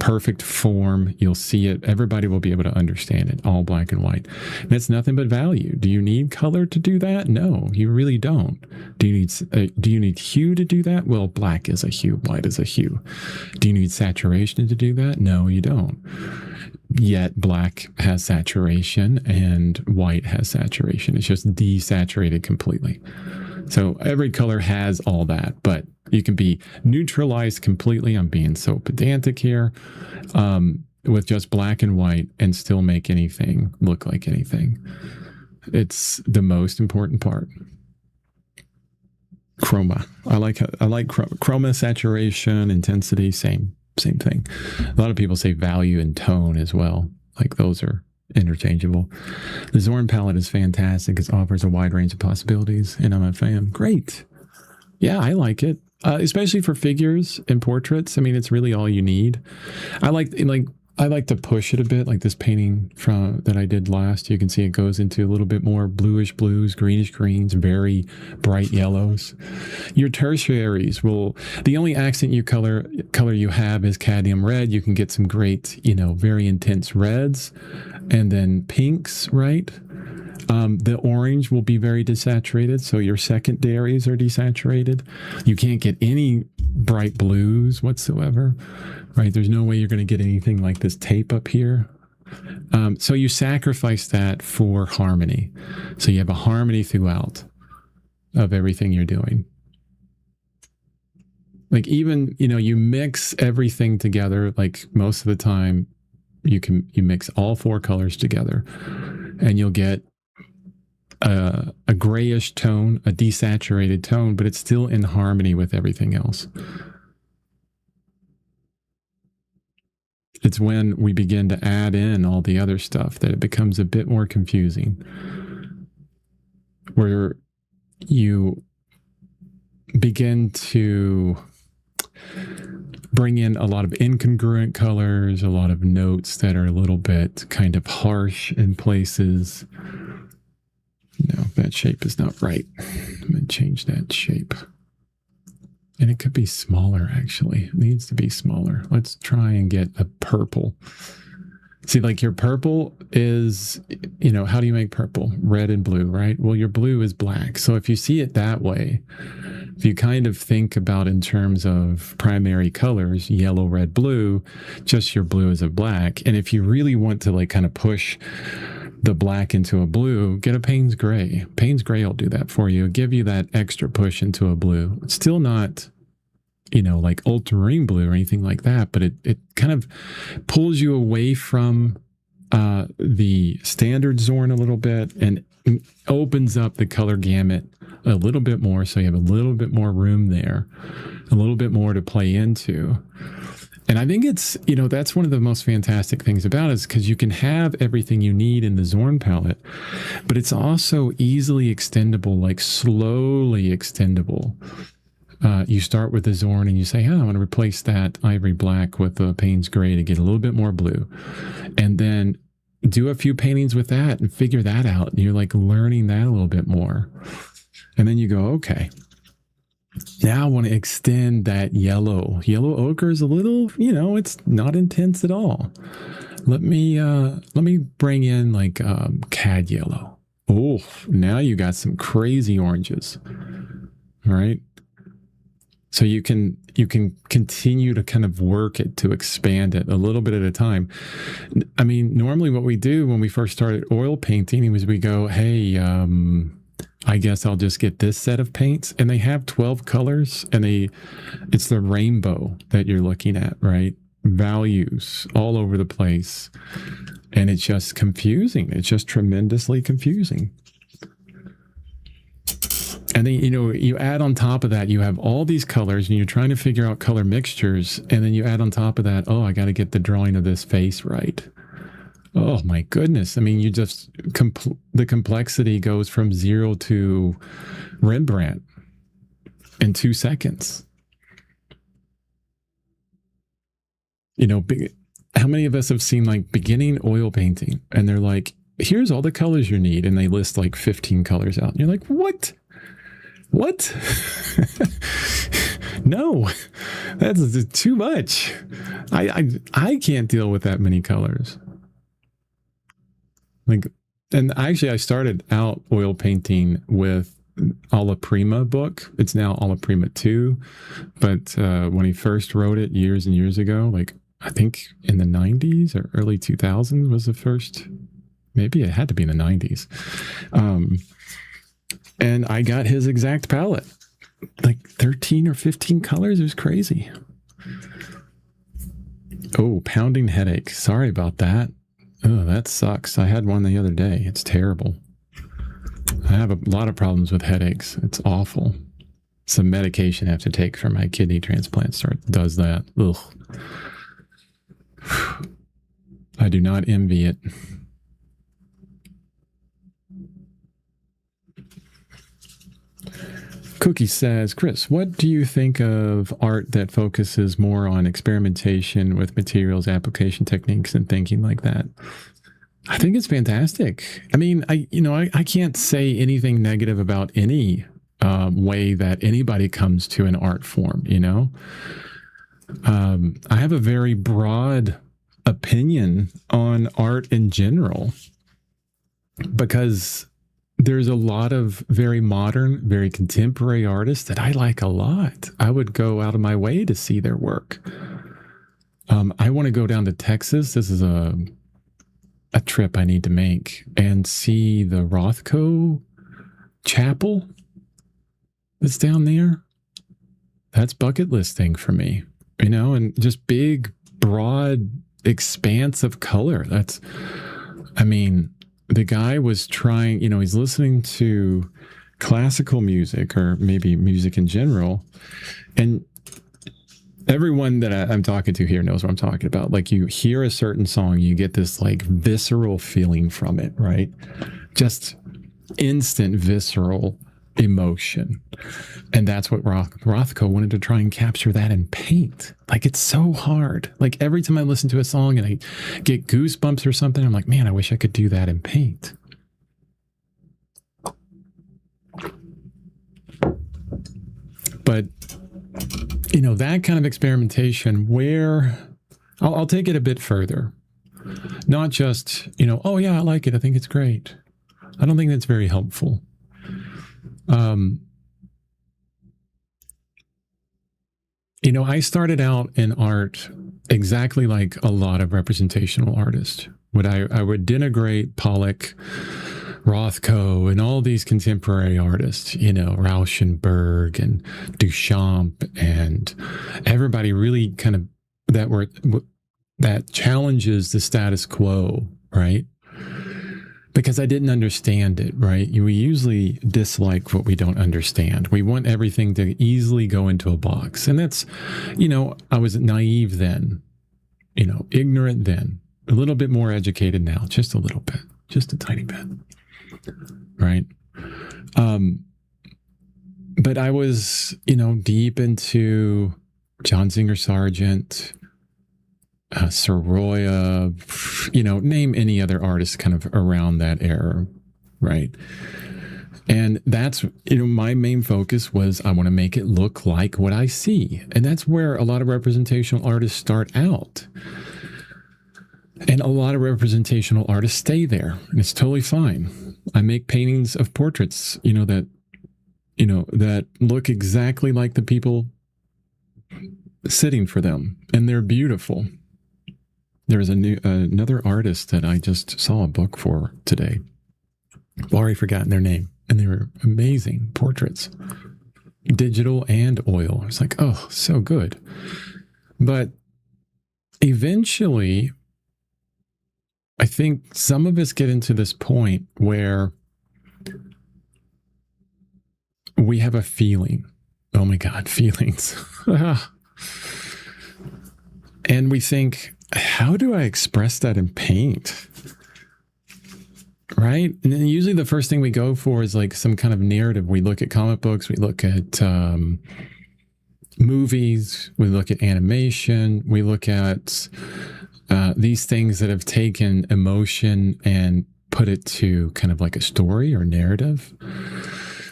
Perfect form. You'll see it. Everybody will be able to understand it. All black and white. And it's nothing but value. Do you need color to do that? No, you really don't. Do you need hue to do that? Well, black is a hue. White is a hue. Do you need saturation to do that? No, you don't. Yet black has saturation and white has saturation. It's just desaturated completely. So every color has all that, but you can be neutralized completely. I'm being so pedantic here, with just black and white and still make anything look like anything. It's the most important part. Chroma. I like chroma, saturation, intensity, same thing. A lot of people say value and tone as well. Like those are interchangeable. The Zorn palette is fantastic. It offers a wide range of possibilities, and I'm a fan. Great. Yeah, I like it. especially for figures and portraits. I mean, it's really all you need. I like to push it a bit, like this painting from that I did last. You can see it goes into a little bit more bluish blues, greenish greens, very bright yellows. Your tertiaries will, the only accent color you have is cadmium red. You can get some great, very intense reds and then pinks, right? The orange will be very desaturated, so your secondaries are desaturated. You can't get any bright blues whatsoever, right? There's no way you're going to get anything like this tape up here. So you sacrifice that for harmony. So you have a harmony throughout of everything you're doing. Like even, you mix everything together. Like most of the time you mix all four colors together and you'll get a grayish tone, a desaturated tone, but it's still in harmony with everything else. It's when we begin to add in all the other stuff that it becomes a bit more confusing, where you begin to bring in a lot of incongruent colors, a lot of notes that are a little bit kind of harsh in places. No, that shape is not right. I'm going to change that shape. And it could be smaller, actually. It needs to be smaller. Let's try and get a purple. See, like your purple is, how do you make purple? Red and blue, right? Well, your blue is black. So if you see it that way, if you kind of think about in terms of primary colors, yellow, red, blue, just your blue is a black. And if you really want to like kind of push the black into a blue, get a Payne's gray. Payne's gray will do that for you. Give you that extra push into a blue. It's still not, like ultramarine blue or anything like that, but it kind of pulls you away from the standard Zorn a little bit and opens up the color gamut a little bit more. So you have a little bit more room there, a little bit more to play into. And I think it's, that's one of the most fantastic things about it is because you can have everything you need in the Zorn palette, but it's also easily extendable, like slowly extendable. You start with the Zorn and you say, I want to replace that ivory black with a Payne's gray to get a little bit more blue. And then do a few paintings with that and figure that out. And you're like learning that a little bit more. And then you go, okay. Now I want to extend that yellow. Yellow ochre is a little, it's not intense at all. Let me bring in like cad yellow. Oh, now you got some crazy oranges. All right. So you can continue to kind of work it to expand it a little bit at a time. I mean, normally what we do when we first started oil painting was we go, hey, I guess I'll just get this set of paints, and they have 12 colors and it's the rainbow that you're looking at, right? Values all over the place. And it's just confusing. It's just tremendously confusing. And then, you add on top of that, you have all these colors and you're trying to figure out color mixtures. And then you add on top of that, I got to get the drawing of this face right. Oh my goodness. I mean, you just, the complexity goes from 0 to Rembrandt in 2 seconds. How many of us have seen like beginning oil painting and they're like, here's all the colors you need. And they list like 15 colors out. And you're like, what? No, that's too much. I can't deal with that many colors. And actually I started out oil painting with Alla Prima book. It's now Alla Prima 2. But when he first wrote it years and years ago, like I think in the 90s or early 2000s was the first, maybe it had to be in the 90s. And I got his exact palette, like 13 or 15 colors. It was crazy. Oh, pounding headache. Sorry about that. Oh, that sucks. I had one the other day. It's terrible. I have a lot of problems with headaches. It's awful. Some medication I have to take for my kidney transplant does that. Ugh. I do not envy it. Cookie says, Chris, what do you think of art that focuses more on experimentation with materials, application techniques, and thinking like that? I think it's fantastic. I mean, I can't say anything negative about any way that anybody comes to an art form, I have a very broad opinion on art in general because there's a lot of very modern, very contemporary artists that I like a lot. I would go out of my way to see their work. I want to go down to Texas. This is a trip I need to make and see the Rothko Chapel that's down there. That's bucket list thing for me, and just big, broad expanse of color. The guy was trying, he's listening to classical music or maybe music in general. And everyone that I'm talking to here knows what I'm talking about. Like, you hear a certain song, you get this like visceral feeling from it, right? Just instant visceral emotion. And that's what Rothko wanted to try and capture that in paint. Like, it's so hard. Like, every time I listen to a song and I get goosebumps or something, I'm like, man, I wish I could do that in paint. But, that kind of experimentation where I'll take it a bit further. Not just, oh yeah, I like it, I think it's great. I don't think that's very helpful. I started out in art exactly like a lot of representational artists. I would denigrate Pollock, Rothko, and all these contemporary artists, Rauschenberg and Duchamp, and everybody really kind of that challenges the status quo, right? Because I didn't understand it, right? We usually dislike what we don't understand. We want everything to easily go into a box. And that's, I was naive then, ignorant then, a little bit more educated now, just a little bit, just a tiny bit, right? But I was, deep into John Singer Sargent, Sorolla, name any other artist kind of around that era, right? And that's, my main focus was I want to make it look like what I see. And that's where a lot of representational artists start out. And a lot of representational artists stay there, and it's totally fine. I make paintings of portraits, that look exactly like the people sitting for them, and they're beautiful. There is another artist that I just saw a book for today. I've already forgotten their name, and they were amazing portraits, digital and oil. It's like, oh, so good. But eventually, I think some of us get into this point where we have a feeling. Oh my God, feelings. And we think, how do I express that in paint? Right? And then usually the first thing we go for is like some kind of narrative. We look at comic books, we look at movies, we look at animation, we look at these things that have taken emotion and put it to kind of like a story or narrative.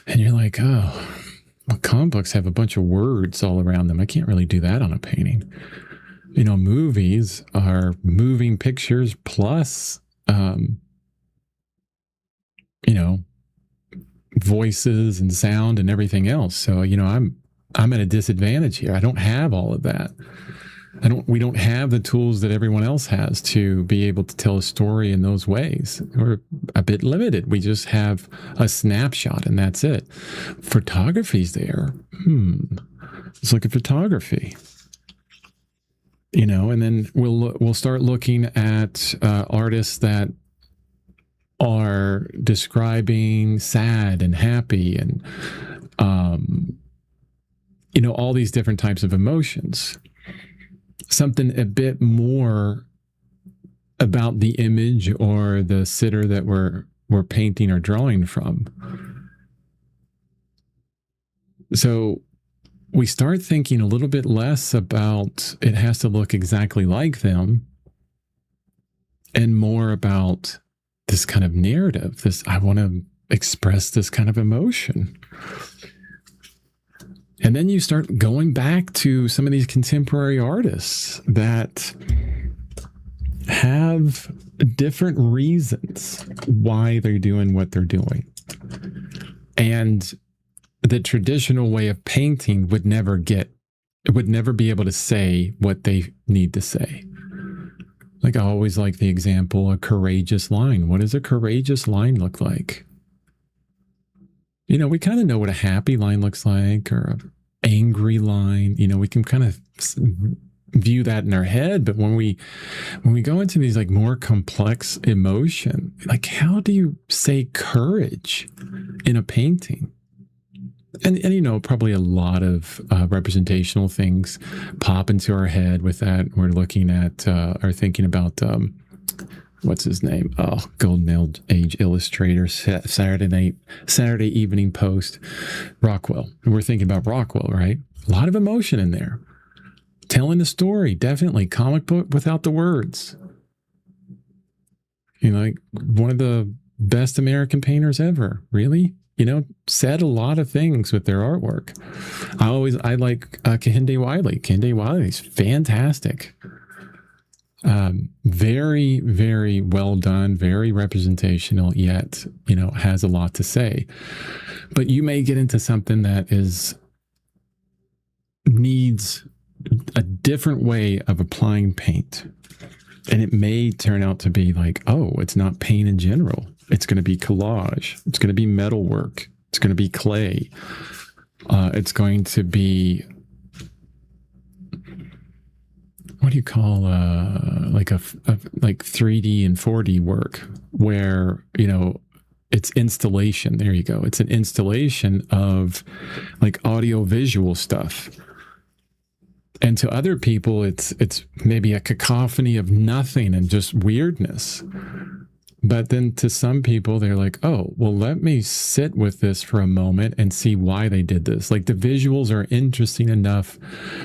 And you're like, oh, well, comic books have a bunch of words all around them. I can't really do that on a painting. Movies are moving pictures plus, voices and sound and everything else. So, I'm at a disadvantage here. I don't have all of that. We don't have the tools that everyone else has to be able to tell a story in those ways. We're a bit limited. We just have a snapshot and that's it. Photography's there. Let's look at photography. And then we'll start looking at artists that are describing sad and happy and all these different types of emotions. Something a bit more about the image or the sitter that we're painting or drawing from. So we start thinking a little bit less about it has to look exactly like them and more about this kind of narrative, this I want to express this kind of emotion. And then you start going back to some of these contemporary artists that have different reasons why they're doing what they're doing. And the traditional way of painting would never be able to say what they need to say. Like I always like the example, a courageous line. What does a courageous line look like? We kind of know what a happy line looks like or an angry line. We can kind of view that in our head. But when we go into these like more complex emotion, like how do you say courage in a painting? And probably a lot of representational things pop into our head with that. We're looking at or thinking about what's his name? Oh, Golden Age illustrator, Saturday Evening Post, Rockwell. And we're thinking about Rockwell, right? A lot of emotion in there. Telling the story, definitely. Comic book without the words. Like one of the best American painters ever, really. Said a lot of things with their artwork. I like Kehinde Wiley. Kehinde Wiley is fantastic. Very, very well done, very representational, yet, has a lot to say. But you may get into something that needs a different way of applying paint. And it may turn out to be like, oh, it's not paint in general. It's going to be collage. It's going to be metalwork. It's going to be clay. It's going to be, what do you call like 3D and 4D work where, it's installation. There you go. It's an installation of like audio visual stuff. And to other people, it's maybe a cacophony of nothing and just weirdness. But then to some people, they're like, oh, well, let me sit with this for a moment and see why they did this. Like the visuals are interesting enough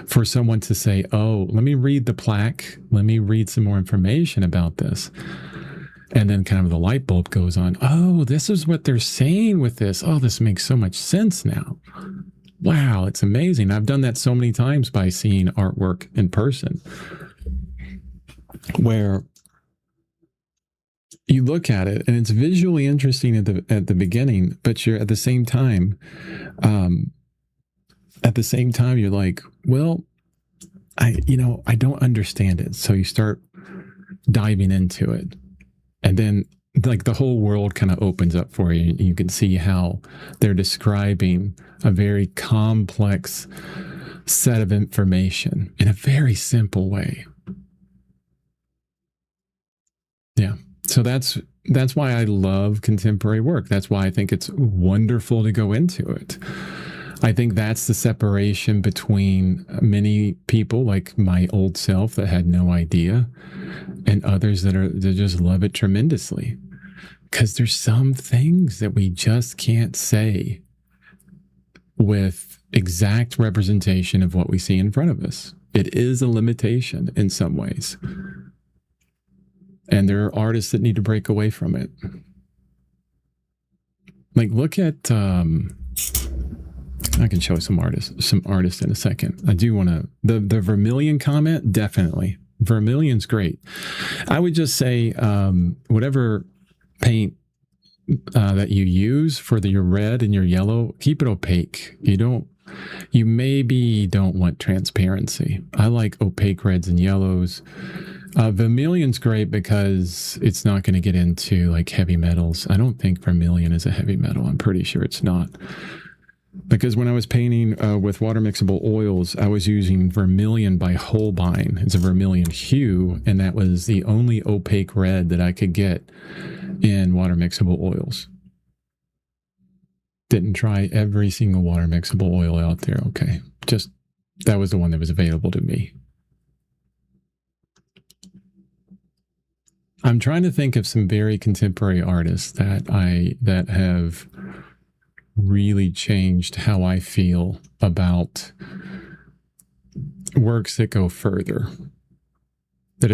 for someone to say, oh, let me read the plaque. Let me read some more information about this. And then kind of the light bulb goes on. Oh, this is what they're saying with this. Oh, this makes so much sense now. Wow, it's amazing. I've done that so many times by seeing artwork in person where you look at it and it's visually interesting at the beginning, but you're at the same time you're like, well, I don't understand it. So you start diving into it. And then like the whole world kind of opens up for you. You can see how they're describing a very complex set of information in a very simple way. Yeah. So that's why I love contemporary work. That's why I think it's wonderful to go into it. I think that's the separation between many people like my old self that had no idea and others that just love it tremendously. Because there's some things that we just can't say with exact representation of what we see in front of us. It is a limitation in some ways. And there are artists that need to break away from it. Like look at, I can show some artists in a second. I do want to, the Vermilion comment, definitely. Vermilion's great. I would just say, whatever paint that you use for your red and your yellow, keep it opaque. You maybe don't want transparency. I like opaque reds and yellows. Vermilion's great because it's not going to get into like heavy metals. I don't think vermilion is a heavy metal. I'm pretty sure it's not. Because when I was painting with water mixable oils, I was using vermilion by Holbein. It's a vermilion hue, and that was the only opaque red that I could get in water mixable oils. Didn't try every single water mixable oil out there. Okay, just that was the one that was available to me. I'm trying to think of some very contemporary artists that have really changed how I feel about works that go further. That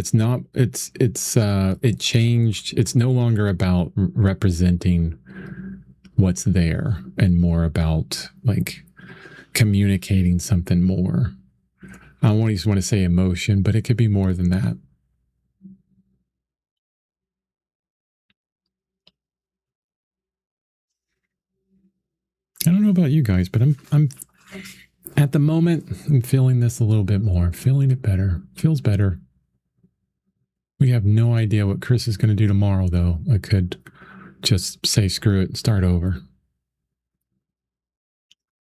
it changed. It's no longer about representing what's there and more about like communicating something more. I don't always want to say emotion, but it could be more than that. I don't know about you guys, but I'm at the moment I'm feeling this a little bit more. Feeling it better. Feels better. We have no idea what Chris is going to do tomorrow, though. I could just say screw it and start over.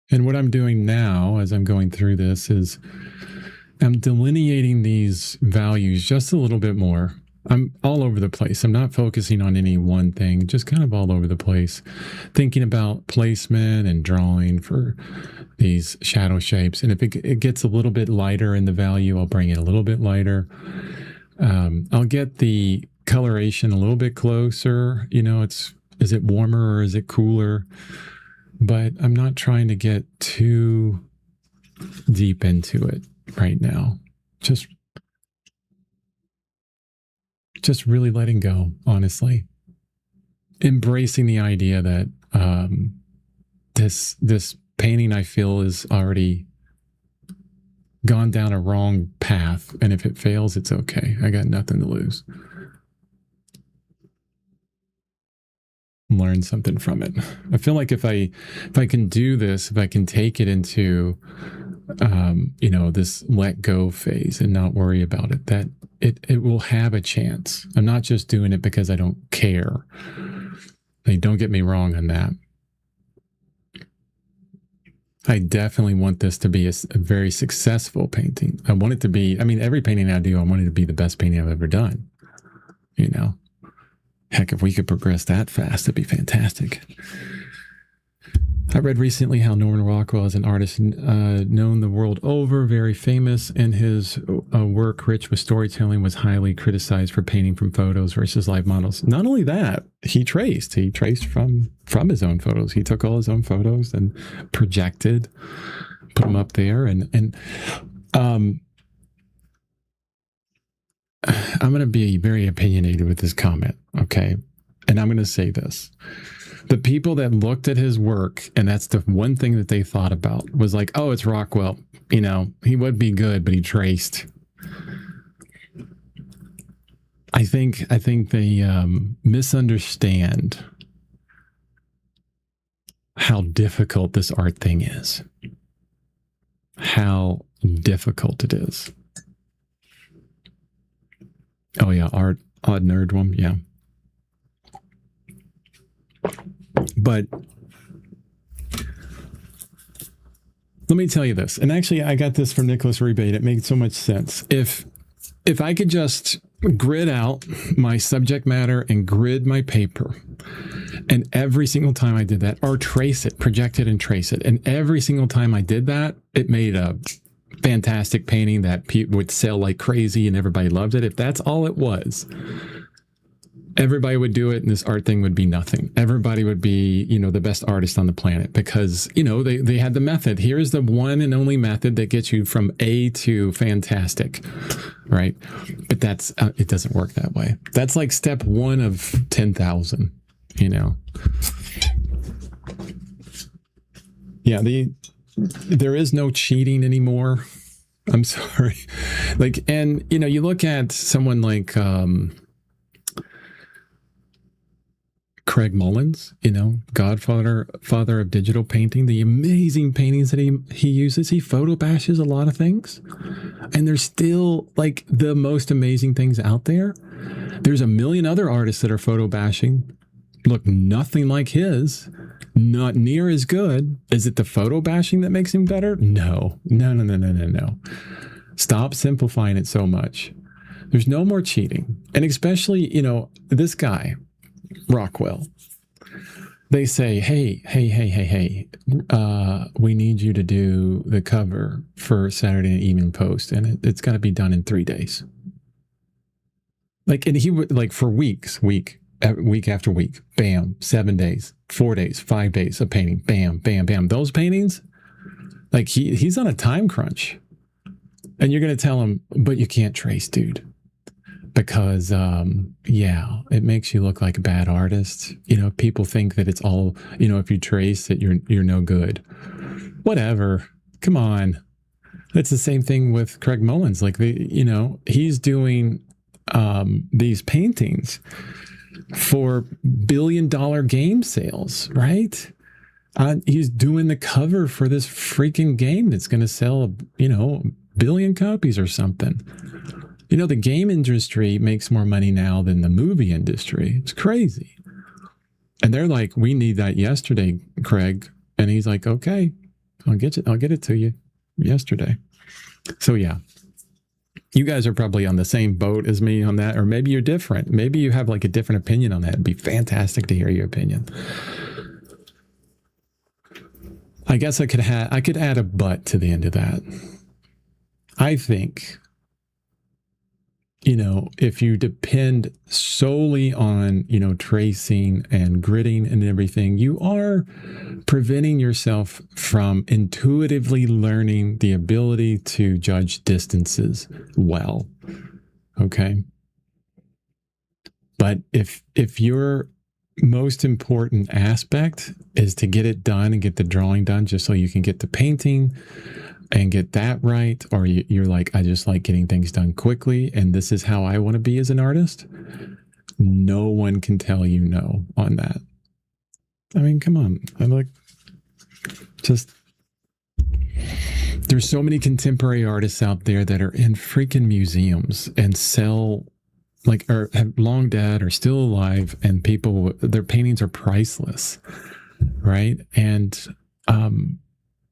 And what I'm doing now as I'm going through this is I'm delineating these values just a little bit more. I'm all over the place. I'm not focusing on any one thing, just kind of all over the place, thinking about placement and drawing for these shadow shapes. And if it gets a little bit lighter in the value, I'll bring it a little bit lighter. I'll get the coloration a little bit closer. Is it warmer or is it cooler? But I'm not trying to get too deep into it right now. Just really letting go, honestly. Embracing the idea that this painting I feel is already gone down a wrong path, and if it fails, it's okay. I got nothing to lose. Learn something from it. I feel like if I can do this, if I can take it into this let go phase and not worry about it, that it will have a chance. I'm not just doing it because I don't care. Don't get me wrong on that. I definitely want this to be a very successful painting. I want it to be, every painting I do, I want it to be the best painting I've ever done. Heck, if we could progress that fast, it'd be fantastic. I read recently how Norman Rockwell is an artist known the world over, very famous, and his work, rich with storytelling, was highly criticized for painting from photos versus live models. Not only that, he traced from his own photos. He took all his own photos and projected, put them up there, and I'm going to be very opinionated with this comment, okay? And I'm going to say this. The people that looked at his work, and that's the one thing that they thought about, was like, oh, it's Rockwell. He would be good, but he traced. I think they misunderstand how difficult this art thing is. How difficult it is. Oh yeah, odd nerd one, yeah. But let me tell you this, and actually I got this from Nicholas Rebate. It made so much sense. If I could just grid out my subject matter and grid my paper, and every single time I did that, or trace it, project it and trace it, and every single time I did that, it made a fantastic painting that would sell like crazy and everybody loved it. If that's all it was, everybody would do it and this art thing would be nothing. Everybody would be, the best artist on the planet because, they had the method. Here's the one and only method that gets you from A to fantastic, right? But that's, it doesn't work that way. That's like step one of 10,000, Yeah, there is no cheating anymore. I'm sorry. You look at someone like, Craig Mullins, godfather of digital painting, the amazing paintings that he uses. He photo bashes a lot of things, and there's still like the most amazing things out there. There's a million other artists that are photo bashing, look nothing like his, not near as good. Is it the photo bashing that makes him better? No. Stop simplifying it so much. There's no more cheating, and especially this guy Rockwell. They say, hey, we need you to do the cover for Saturday Evening Post, and it's got to be done in 3 days. And he would for week, week after week. Bam, 7 days, 4 days, 5 days of painting. Bam, bam, bam. Those paintings, like he's on a time crunch. And you're going to tell him, but you can't trace, dude. Because, it makes you look like a bad artist. People think that it's all, if you trace that you're no good. Whatever. Come on. It's the same thing with Craig Mullins. Like, he's doing these paintings for billion-dollar game sales, right? He's doing the cover for this freaking game that's going to sell, billion copies or something. The game industry makes more money now than the movie industry. It's crazy. And they're like, we need that yesterday, Craig. And he's like, okay, I'll get it to you yesterday. So yeah, you guys are probably on the same boat as me on that, or maybe you're different. Maybe you have like a different opinion on that. It'd be fantastic to hear your opinion. I guess I could add a but to the end of that. I think, if you depend solely on, tracing and gridding and everything, you are preventing yourself from intuitively learning the ability to judge distances well. Okay. But if your most important aspect is to get it done and get the drawing done just so you can get the painting and get that right, or you're like, I just like getting things done quickly and this is how I want to be as an artist, no one can tell you no on that. I mean, come on. There's so many contemporary artists out there that are in freaking museums and sell, like, or have long dead or still alive, and their paintings are priceless, right? And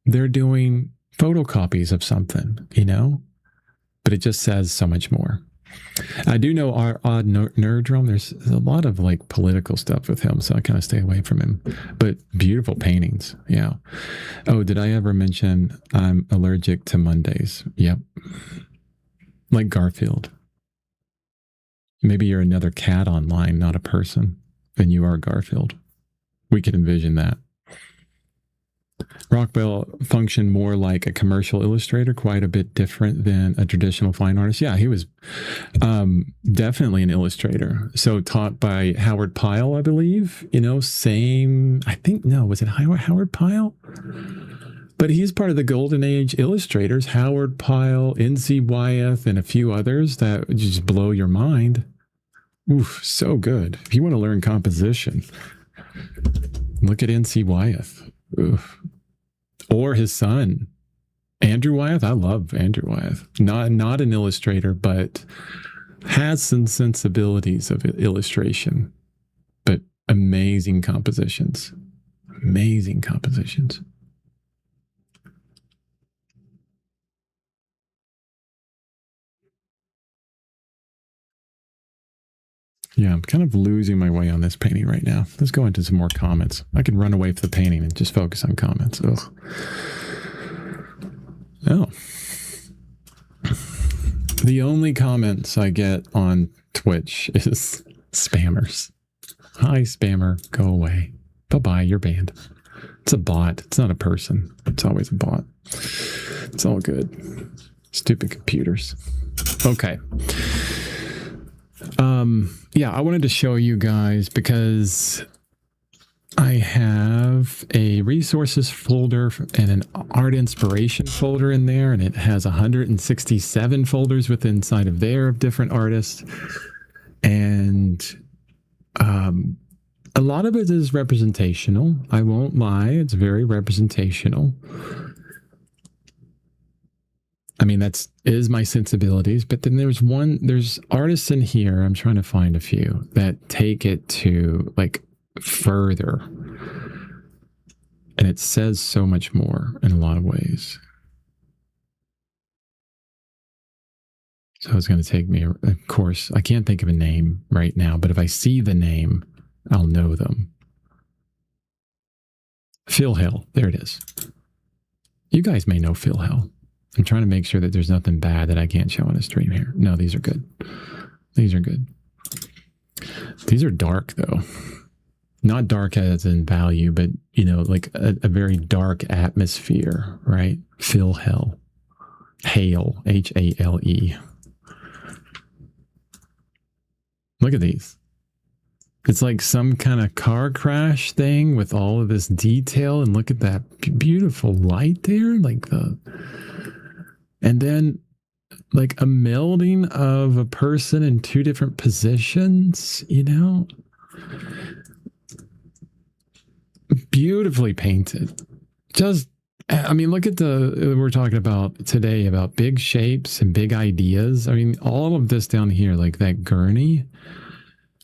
they're doing photocopies of something, but it just says so much more. I do know our Odd Nerdrum. There's a lot of like political stuff with him, so I kind of stay away from him. But beautiful paintings, yeah. Oh, did I ever mention I'm allergic to Mondays? Yep. Like Garfield. Maybe you're another cat online, not a person, and you are Garfield. We can envision that. Rockwell functioned more like a commercial illustrator, quite a bit different than a traditional fine artist. Yeah, he was definitely an illustrator. So taught by Howard Pyle, I believe. Same, I think, no, was it Howard Pyle? But he's part of the Golden Age illustrators, Howard Pyle, N.C. Wyeth, and a few others that just blow your mind. Oof, so good. If you want to learn composition, look at N.C. Wyeth. Oof. Or his son, Andrew Wyeth. I love Andrew Wyeth. Not an illustrator, but has some sensibilities of illustration. But amazing compositions. Amazing compositions. Yeah, I'm kind of losing my way on this painting right now. Let's go into some more comments. I could run away from the painting and just focus on comments. Ugh. Oh. The only comments I get on Twitch is spammers. Hi, spammer. Go away. Bye-bye. You're banned. It's a bot. It's not a person. It's always a bot. It's all good. Stupid computers. Okay. Yeah, I wanted to show you guys because I have a resources folder and an art inspiration folder in there, and it has 167 folders within inside of there of different artists. And a lot of it is representational. I won't lie. It's very representational. I mean, is my sensibilities, but then there's artists in here. I'm trying to find a few that take it to like further. And it says so much more in a lot of ways. So it's going to take me, of course, I can't think of a name right now, but if I see the name, I'll know them. Phil Hill, there it is. You guys may know Phil Hill. I'm trying to make sure that there's nothing bad that I can't show on a stream here. No, these are good. These are good. These are dark though. Not dark as in value, but like a very dark atmosphere, right? Feel hell. Hail, Hale. Look at these. It's like some kind of car crash thing with all of this detail, and look at that beautiful light there, and then like a melding of a person in two different positions, beautifully painted. Look at we're talking about today about big shapes and big ideas. All of this down here, like that gurney,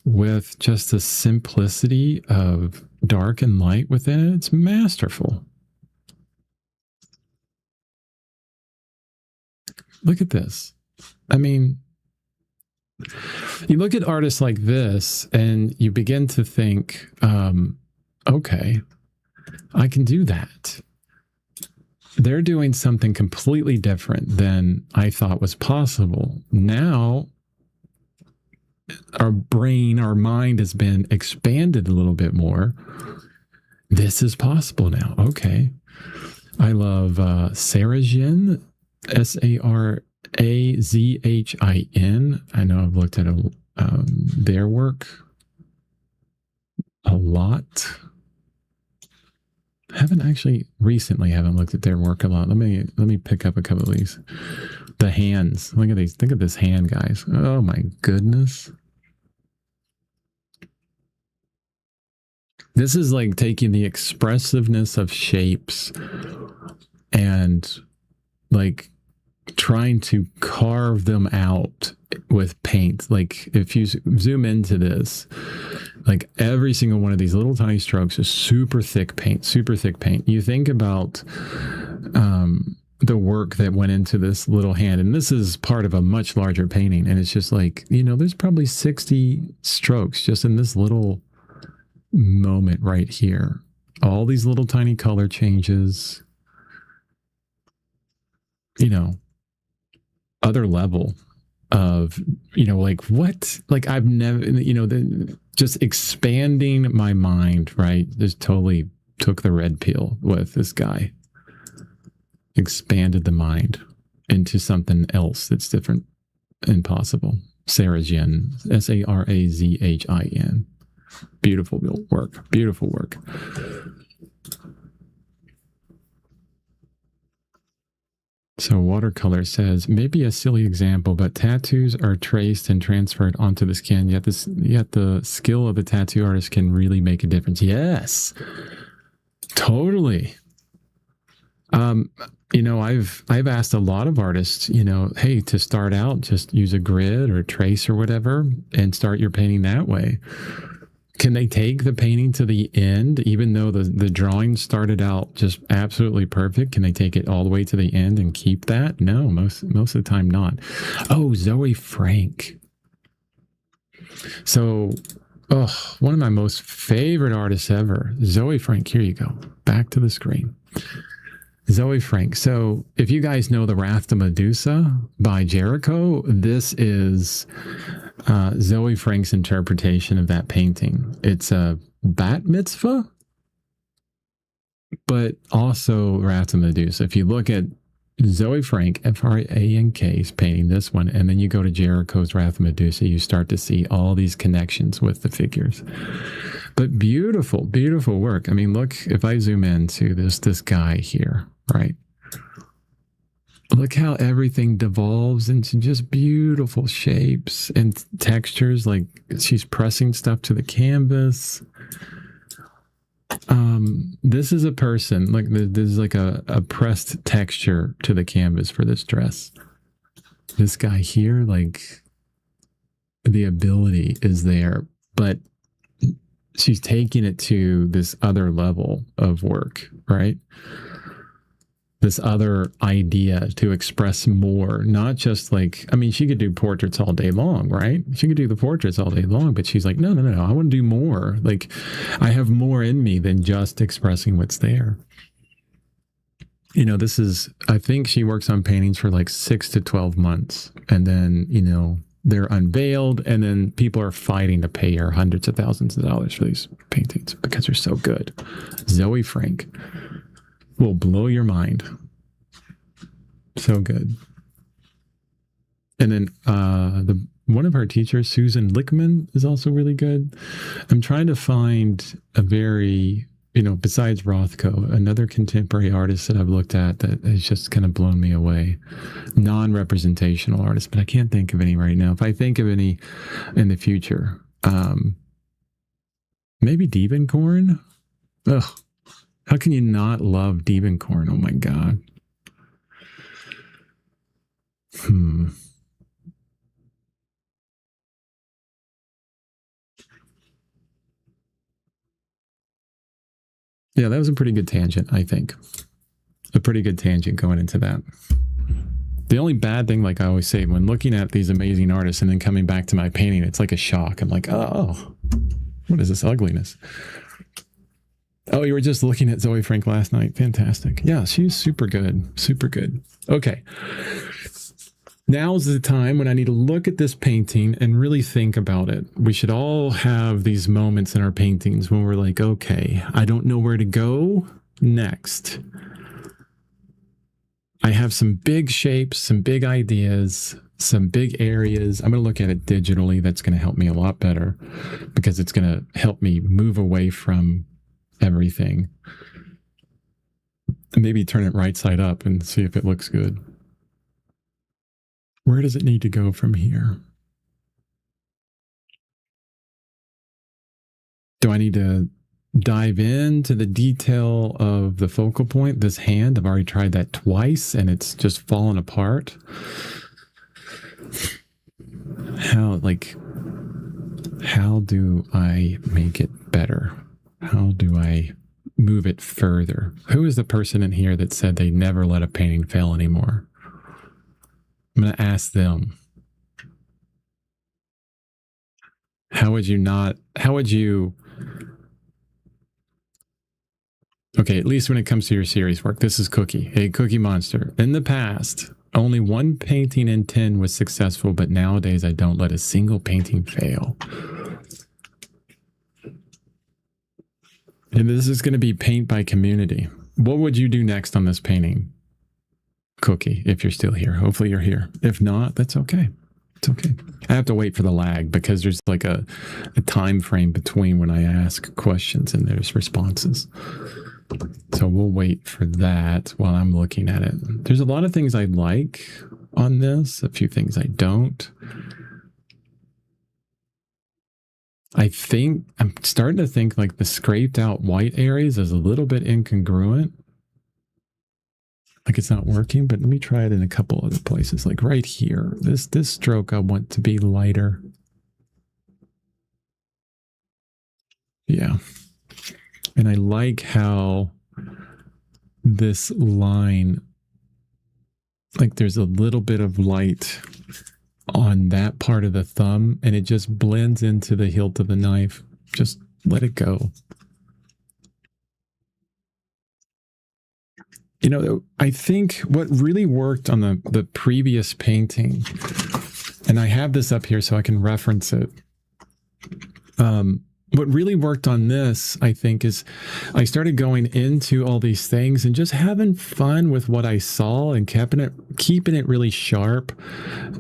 with just the simplicity of dark and light within it, it's masterful. Look at this. You look at artists like this and you begin to think, okay, I can do that. They're doing something completely different than I thought was possible. Now, our mind has been expanded a little bit more. This is possible now. Okay. I love Sarrazin, Sarazhin. I know I've looked at their work a lot. Recently haven't looked at their work a lot. Let me pick up a couple of these. The hands. Look at these. Think of this hand, guys. Oh my goodness. This is like taking the expressiveness of shapes and like trying to carve them out with paint. Like if you zoom into this, like every single one of these little tiny strokes is super thick paint. You think about the work that went into this little hand, and this is part of a much larger painting, and it's just like, there's probably 60 strokes just in this little moment right here. All these little tiny color changes, other level of, I've never, just expanding my mind, right? Just totally took the red pill with this guy. Expanded the mind into something else that's different and possible. Sarrazin, Sarazhin. Beautiful work. Beautiful work. So watercolor says, maybe a silly example, but tattoos are traced and transferred onto the skin, yet the skill of the tattoo artist can really make a difference. Yes, totally. I've asked a lot of artists, hey, to start out, just use a grid or trace or whatever and start your painting that way. Can they take the painting to the end, even though the drawing started out just absolutely perfect? Can they take it all the way to the end and keep that? No, most of the time not. Oh, Zoe Frank. So, one of my most favorite artists ever, Zoe Frank. Here you go. Back to the screen. Zoe Frank. So if you guys know The Wrath to Medusa by Jericho, this is Zoe Frank's interpretation of that painting. It's a bat mitzvah, but also Wrath to Medusa. If you look at Zoe Frank, Frank's painting this one, and then you go to Jericho's Wrath to Medusa, you start to see all these connections with the figures. But beautiful, beautiful work. Look, if I zoom into this guy here, right? Look how everything devolves into just beautiful shapes and textures. Like she's pressing stuff to the canvas. This is a person, like this is like a pressed texture to the canvas for this dress. This guy here, like the ability is there, but she's taking it to this other level of work, right? This other idea to express more, not just like, she could do portraits all day long, right? She could do the portraits all day long, but she's like, no, I want to do more. Like I have more in me than just expressing what's there. I think she works on paintings for like 6 to 12 months. And then, they're unveiled, and then people are fighting to pay her hundreds of thousands of dollars for these paintings because they're so good. Zoe Frank will blow your mind. So good. And then one of her teachers, Susan Lickman, is also really good. I'm trying to find a very, besides Rothko, another contemporary artist that I've looked at that has just kind of blown me away. Non-representational artist, but I can't think of any right now. If I think of any in the future, maybe Diebenkorn. Ugh, how can you not love Diebenkorn? Oh my God. Yeah, that was a pretty good tangent, I think. A pretty good tangent going into that. The only bad thing, like I always say, when looking at these amazing artists and then coming back to my painting, it's like a shock. I'm like, oh, what is this ugliness? Oh, you were just looking at Zoe Frank last night. Fantastic. Yeah, she's super good. Super good. Okay. Now's the time when I need to look at this painting and really think about it. We should all have these moments in our paintings when we're like, okay, I don't know where to go next. I have some big shapes, some big ideas, some big areas. I'm going to look at it digitally. That's going to help me a lot better because it's going to help me move away from everything. And maybe turn it right side up and see if it looks good. Where does it need to go from here? Do I need to dive into the detail of the focal point? This hand, I've already tried that twice and it's just fallen apart. How do I make it better? How do I move it further? Who is the person in here that said they never let a painting fail anymore? I'm going to ask them. How would you, okay, at least when it comes to your series work, this is Cookie. Hey, Cookie Monster. In the past, only one painting in 10 was successful, but nowadays I don't let a single painting fail. And this is going to be paint by community. What would you do next on this painting? Cookie, if you're still here. Hopefully you're here. If not, that's okay. It's okay. I have to wait for the lag because there's like a time frame between when I ask questions and there's responses. So we'll wait for that while I'm looking at it. There's a lot of things I like on this, a few things I don't. I think I'm starting to think like the scraped out white areas is a little bit incongruent. Like it's not working, but let me try it in a couple other places. Like right here, this stroke I want to be lighter. Yeah. And I like how this line, like there's a little bit of light on that part of the thumb and it just blends into the hilt of the knife. Just let it go. I think what really worked on the previous painting, and I have this up here so I can reference it. What really worked on this, I think, is I started going into all these things and just having fun with what I saw and keeping it really sharp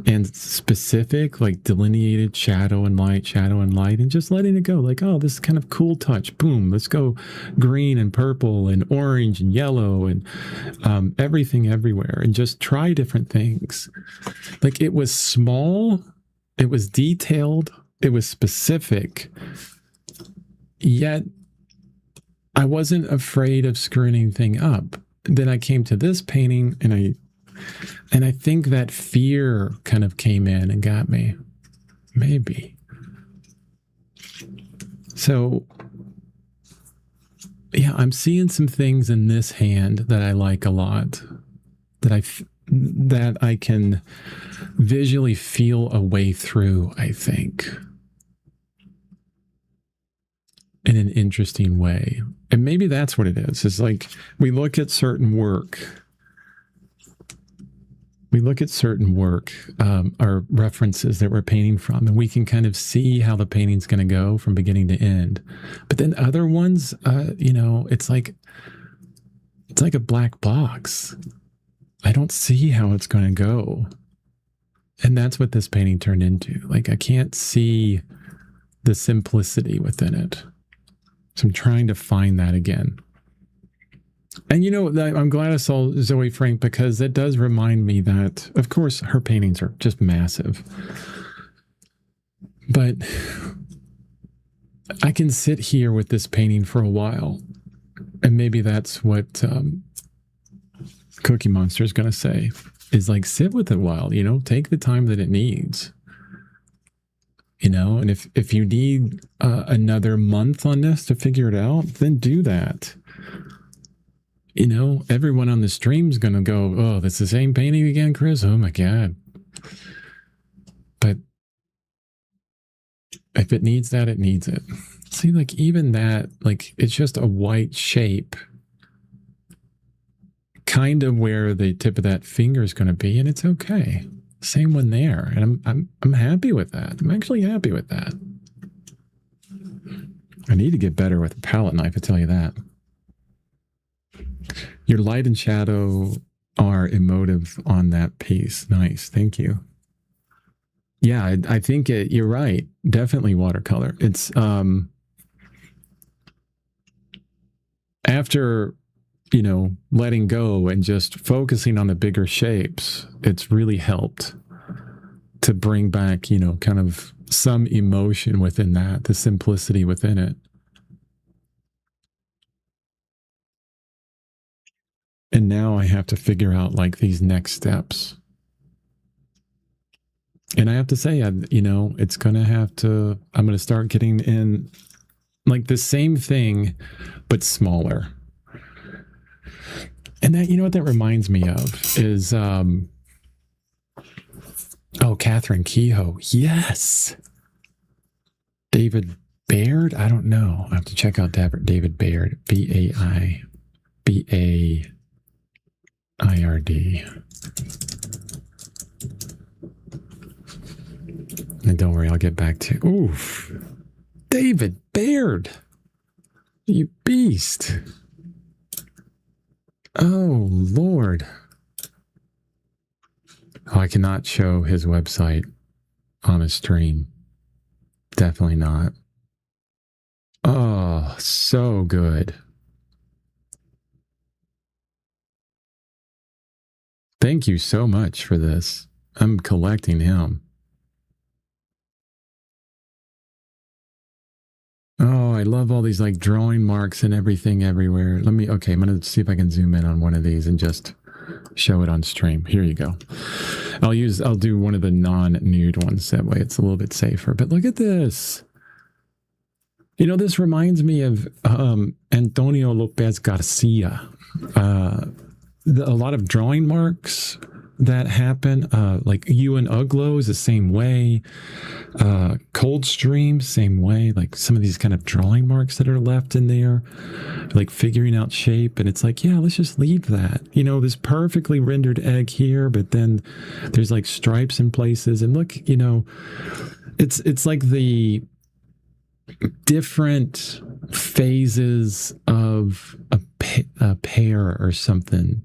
and specific, like delineated shadow and light, and just letting it go. Like, oh, this is kind of cool touch. Boom, let's go green and purple and orange and yellow and everything everywhere and just try different things. Like it was small, it was detailed, it was specific. Yet I wasn't afraid of screwing anything up. Then I came to this painting and I think that fear kind of came in and got me. Maybe. So yeah, I'm seeing some things in this hand that I like a lot, that I can visually feel a way through, I think. In an interesting way. And maybe that's what it is. It's like we look at certain work. we look at certain work or references that we're painting from, and we can kind of see how the painting's going to go from beginning to end. But then other ones, it's like a black box. I don't see how it's going to go. And that's what this painting turned into. Like, I can't see the simplicity within it. So I'm trying to find that again. And I'm glad I saw Zoe Frank, because it does remind me that, of course, her paintings are just massive. But I can sit here with this painting for a while. And maybe that's what Cookie Monster is going to say, is like, sit with it a while, take the time that it needs. And if you need another month on this to figure it out, then do that. Everyone on the stream's going to go, oh, that's the same painting again, Chris? Oh my God. But if it needs that, it needs it. See, like, even that, like, it's just a white shape, kind of where the tip of that finger is going to be, and it's okay. Same one there, and I'm happy with that. I'm actually happy with that. I need to get better with a palette knife, I tell you that. Your light and shadow are emotive on that piece. Nice, thank you. Yeah, I think you're right. Definitely watercolor. It's after letting go and just focusing on the bigger shapes, it's really helped to bring back, kind of some emotion within that, the simplicity within it. And now I have to figure out like these next steps. And I have to say, it's going to I'm going to start getting in like the same thing, but smaller. And that, what that reminds me of is, Catherine Kehoe. Yes. David Baird. I don't know. I have to check out David Baird. Baird. And don't worry, I'll get back to. Oof. David Baird. You beast. Oh, Lord. Oh, I cannot show his website on a stream. Definitely not. Oh, so good. Thank you so much for this. I'm collecting him. Oh, I love all these like drawing marks and everything everywhere. I'm going to see if I can zoom in on one of these and just show it on stream. Here you go. I'll do one of the non-nude ones. That way it's a little bit safer. But look at this. This reminds me of Antonio Lopez Garcia. A lot of drawing marks that happen, like Ewan Uglow is the same way. Coldstream, same way. Like some of these kind of drawing marks that are left in there, like figuring out shape. And it's like, yeah, let's just leave that. This perfectly rendered egg here, but then there's like stripes in places. And look, it's like the different phases of a pear or something,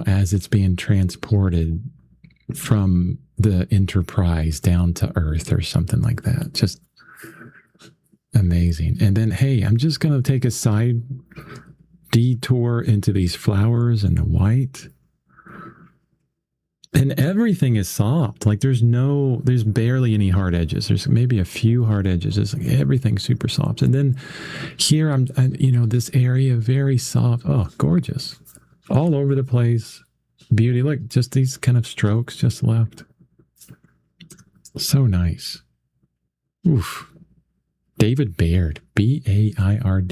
as it's being transported from the Enterprise down to Earth or something like that. Just amazing. And then, hey, I'm just going to take a side detour into these flowers and the white. And everything is soft. Like there's barely any hard edges. There's maybe a few hard edges. It's like everything's super soft. And then here I'm this area very soft. Oh, gorgeous. All over the place. Beauty. Look, just these kind of strokes just left. So nice. Oof. David Baird. Baird.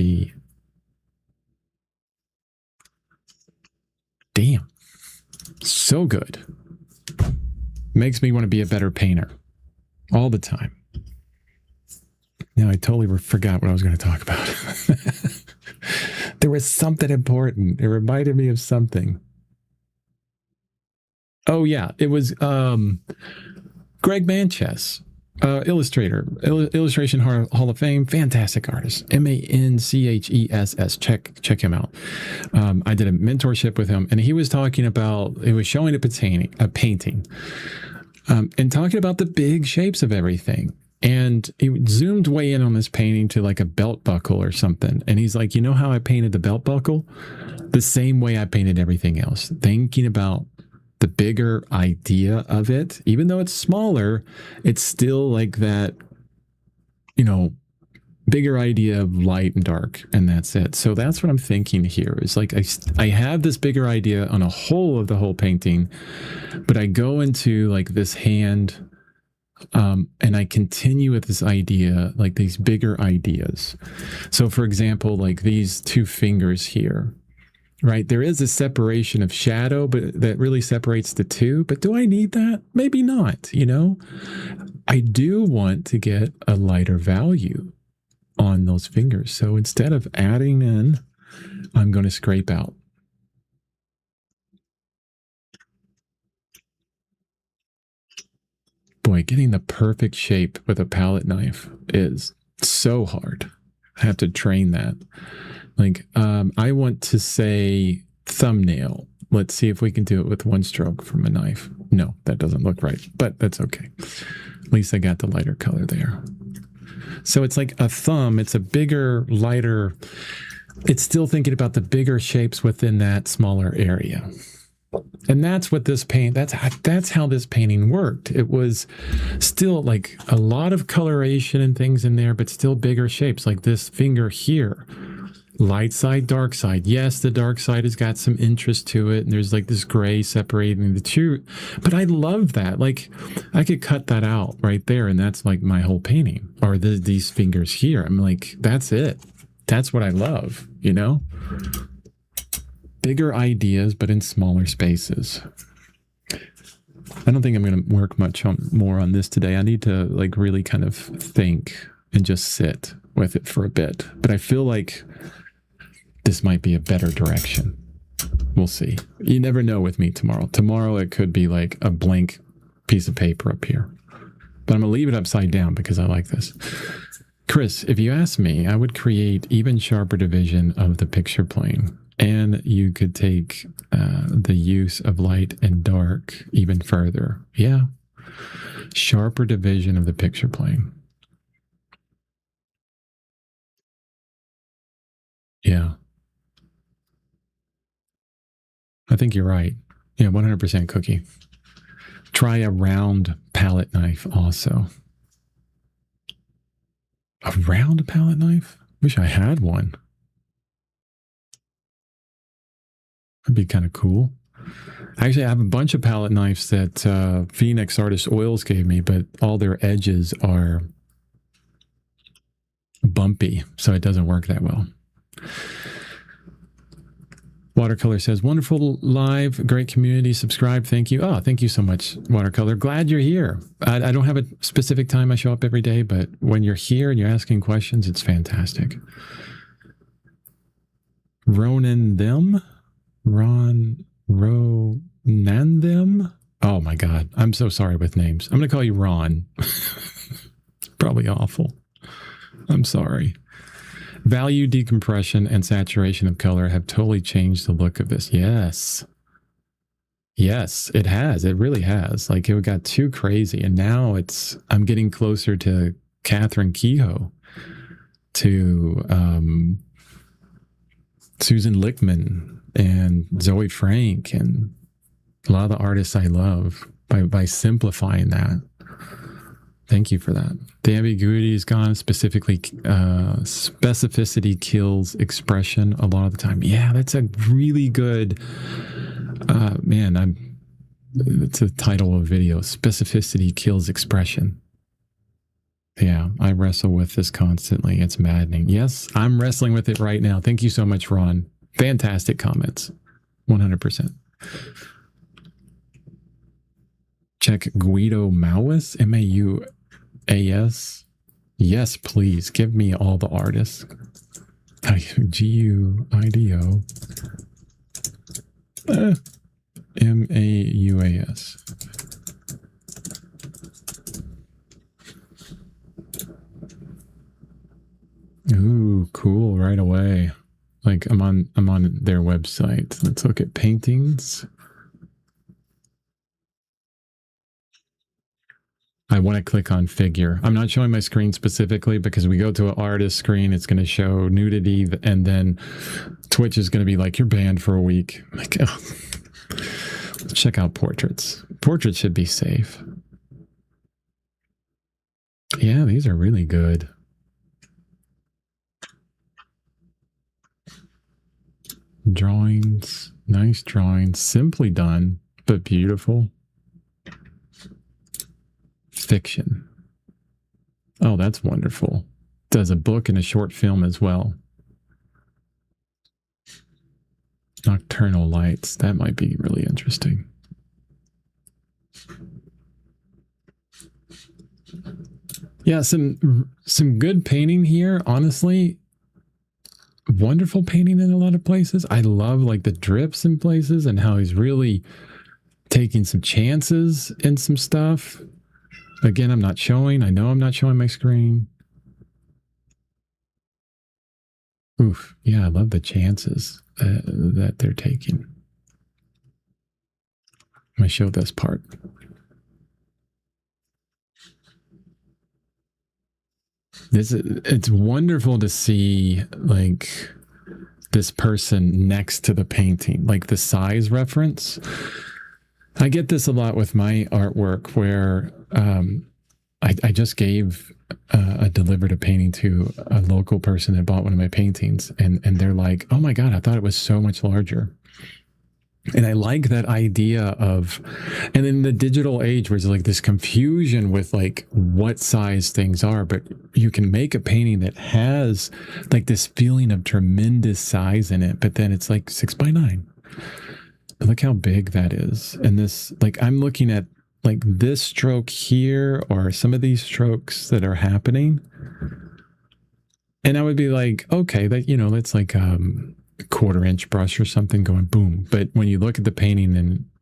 Damn. So good. Makes me want to be a better painter all the time. Now I totally forgot what I was going to talk about. There was something important. It reminded me of something. Oh yeah, it was Greg Manchess, illustrator, Illustration Hall of Fame, fantastic artist. Manchess. Check him out. I did a mentorship with him, and he was talking about, he was showing a painting, and talking about the big shapes of everything. And he zoomed way in on this painting to like a belt buckle or something. And he's like, you know how I painted the belt buckle? The same way I painted everything else, thinking about the bigger idea of it. Even though it's smaller, it's still like that, you know, bigger idea of light and dark, and that's it. So that's what I'm thinking here, is like I have this bigger idea on a whole of the whole painting, but I go into like this hand, and I continue with this idea, like these bigger ideas. So for example, like these two fingers here, right? There is a separation of shadow, but that really separates the two. But do I need that? Maybe not, you know? I do want to get a lighter value on those fingers. So instead of adding in, I'm going to scrape out. Boy, getting the perfect shape with a palette knife is so hard. I have to train that. Like, I want to say thumbnail. Let's see if we can do it with one stroke from a knife. No, that doesn't look right, but that's okay. At least I got the lighter color there. So it's like a thumb. It's a bigger, lighter. It's still thinking about the bigger shapes within that smaller area. And that's what this that's how this painting worked. It was still like a lot of coloration and things in there, but still bigger shapes, like this finger here. Light side, dark side. Yes, the dark side has got some interest to it, and there's like this gray separating the two. But I love that. Like, I could cut that out right there, and that's like my whole painting. Or these fingers here. I'm like, that's it. That's what I love, you know? Bigger ideas, but in smaller spaces. I don't think I'm going to work much more on this today. I need to like really kind of think and just sit with it for a bit. But I feel like this might be a better direction. We'll see. You never know with me tomorrow. Tomorrow it could be like a blank piece of paper up here. But I'm going to leave it upside down because I like this. Chris, if you ask me, I would create even sharper division of the picture plane. And you could take the use of light and dark even further. Yeah. Sharper division of the picture plane. Yeah. I think you're right. Yeah, 100% Cookie. Try a round palette knife also. A round palette knife? Wish I had one. That'd be kind of cool. Actually, I have a bunch of palette knives that Phoenix Artist Oils gave me, but all their edges are bumpy, so it doesn't work that well. Watercolor says, wonderful live, great community, subscribe, thank you. Oh, thank you so much, Watercolor. Glad you're here. I don't have a specific time I show up every day, but when you're here and you're asking questions, it's fantastic. Ronan them? Ronandem? Oh my God. I'm so sorry with names. I'm going to call you Ron. Probably awful. I'm sorry. Value, decompression, and saturation of color have totally changed the look of this. Yes. Yes, it has. It really has. Like, it got too crazy. And now I'm getting closer to Catherine Kehoe, to Susan Lickman, and Zoe Frank, and a lot of the artists I love by simplifying that. Thank you for that. The ambiguity is gone. Specifically, specificity kills expression a lot of the time. Yeah, that's a really good, it's the title of a video. Specificity kills expression. Yeah, I wrestle with this constantly. It's maddening. Yes, I'm wrestling with it right now. Thank you so much, Ron. Fantastic comments. 100%. Check Guido Mauas, Mauas. Yes, please. Give me all the artists. Guido. Maus. Ooh, cool, right away. Like I'm on their website. Let's look at paintings. I want to click on figure. I'm not showing my screen specifically because we go to an artist screen, it's going to show nudity, and then Twitch is going to be like, you're banned for a week. Like, oh. Let's check out portraits. Portraits should be safe. Yeah, these are really good. Drawings, nice drawings, simply done, but beautiful. Fiction. Oh, that's wonderful. Does a book and a short film as well. Nocturnal lights. That might be really interesting. Yeah, some good painting here, honestly. Wonderful painting in a lot of places. I love like the drips in places and how he's really taking some chances in some stuff. Again, I'm not showing. I know I'm not showing my screen. Oof. Yeah, I love the chances that they're taking. I'm going to show this part. It's wonderful to see like this person next to the painting, like the size reference. I get this a lot with my artwork where I just delivered a painting to a local person that bought one of my paintings, and they're like, oh my God, I thought it was so much larger. And I like that idea of, and in the digital age where there's like this confusion with like what size things are, but you can make a painting that has like this feeling of tremendous size in it, but then it's like 6x9. Look how big that is. And this, like, I'm looking at like this stroke here or some of these strokes that are happening. And I would be like, okay, that, you know, that's like a 1/4-inch brush or something going boom. But when you look at the painting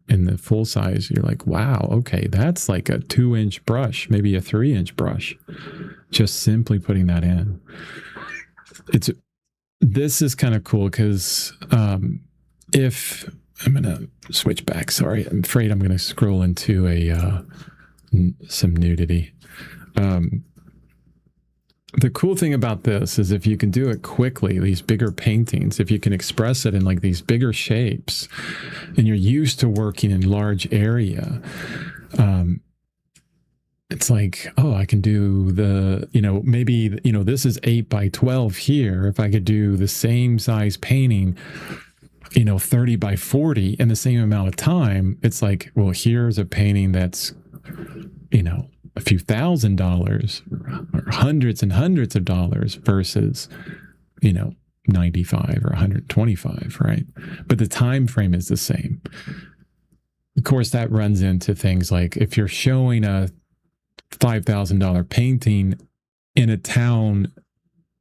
in the full size, you're like, wow, okay, that's like a 2-inch brush, maybe a 3-inch brush. Just simply putting that in. This is kind of cool because if I'm going to switch back, sorry, I'm afraid I'm going to scroll into some nudity. The cool thing about this is if you can do it quickly, these bigger paintings, if you can express it in like these bigger shapes and you're used to working in large area, it's like, oh, I can do the, you know, maybe, you know, this is 8x12 here. If I could do the same size painting, you know, 30x40 in the same amount of time, it's like, well, here's a painting that's, you know, a few $1,000s or hundreds and hundreds of dollars versus, you know, 95 or 125, right? But the time frame is the same. Of course, that runs into things like if you're showing a $5,000 painting in a town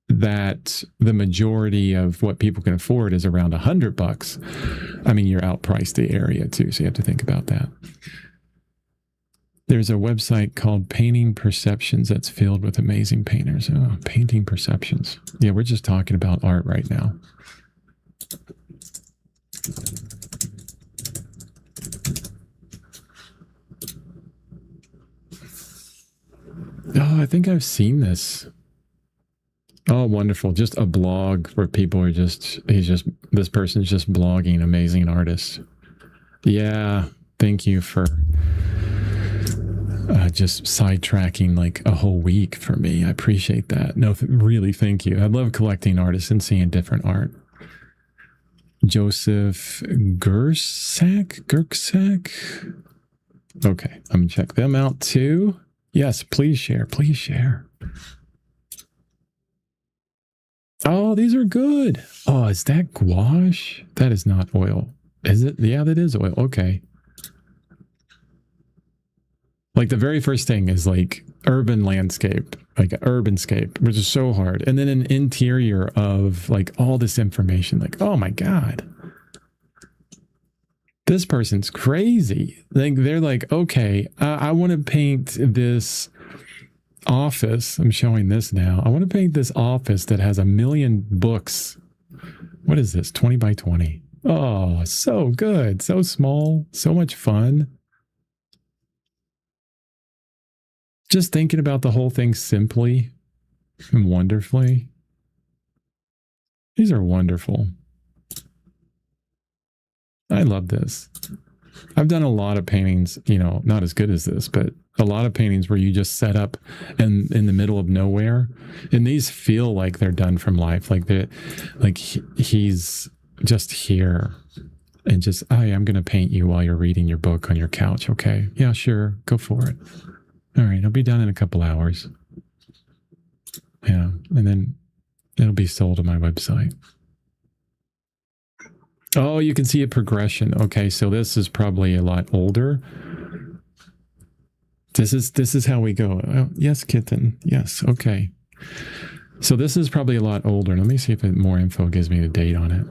that the majority of what people can afford is around $100, I mean, you're outpriced the area too, so you have to think about that. There's a website called Painting Perceptions that's filled with amazing painters. Oh, Painting Perceptions. Yeah, we're just talking about art right now. Oh, I think I've seen this. Oh, wonderful. Just a blog where people are this person's just blogging amazing artists. Yeah, thank you for just sidetracking like a whole week for me. I appreciate that. No, really, thank you. I love collecting artists and seeing different art. Joseph Gersak? Okay, I'm gonna check them out too. Yes, please share. Please share. Oh, these are good. Oh, is that gouache? That is not oil. Is it? Yeah, that is oil. Okay. Like the very first thing is like urban landscape, like urbanscape, which is so hard. And then an interior of like all this information, like, oh my God. this person's crazy. Like they're like, okay, I want to paint this office. I'm showing this now. I want to paint this office that has 1,000,000 books. What is this? 20 by 20. Oh, so good. So small. So much fun. Just thinking about the whole thing simply and wonderfully. These are wonderful. I love this. I've done a lot of paintings, not as good as this, but a lot of paintings where you just set up in the middle of nowhere, and these feel like they're done from life, he's just here and just, hey, I'm going to paint you while you're reading your book on your couch. Okay, yeah, sure, go for it. All right, I'll be done in a couple hours. Yeah, and then it'll be sold on my website. Oh, you can see a progression. Okay, so this is probably a lot older. This is how we go. Oh, yes, kitten. Yes, okay. So this is probably a lot older. Let me see if more info gives me the date on it.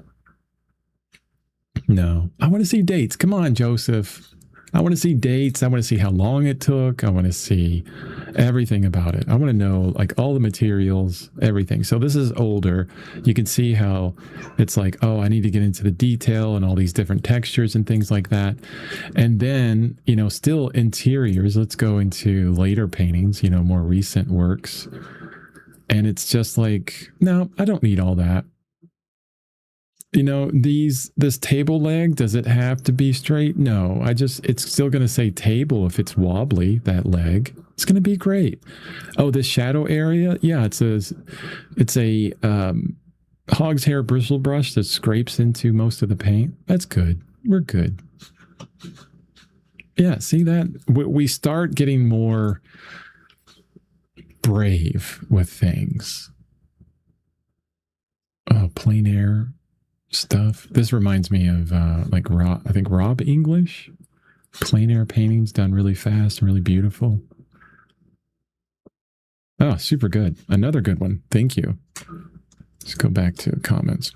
No, I want to see dates. Come on, Joseph. I want to see dates. I want to see how long it took. I want to see everything about it. I want to know like all the materials, everything. So this is older. You can see how it's like, oh, I need to get into the detail and all these different textures and things like that. And then, still interiors. Let's go into later paintings, more recent works. And it's just like, no, I don't need all that. This table leg, does it have to be straight? No, it's still going to say table if it's wobbly, that leg. It's going to be great. Oh, this shadow area. Yeah, it's a hog's hair bristle brush that scrapes into most of the paint. That's good. We're good. Yeah, see that? We start getting more brave with things. Oh, plein air stuff. This reminds me of Rob English. Plein air paintings done really fast and really beautiful. Oh, super good. Another good one. Thank you. Let's go back to comments.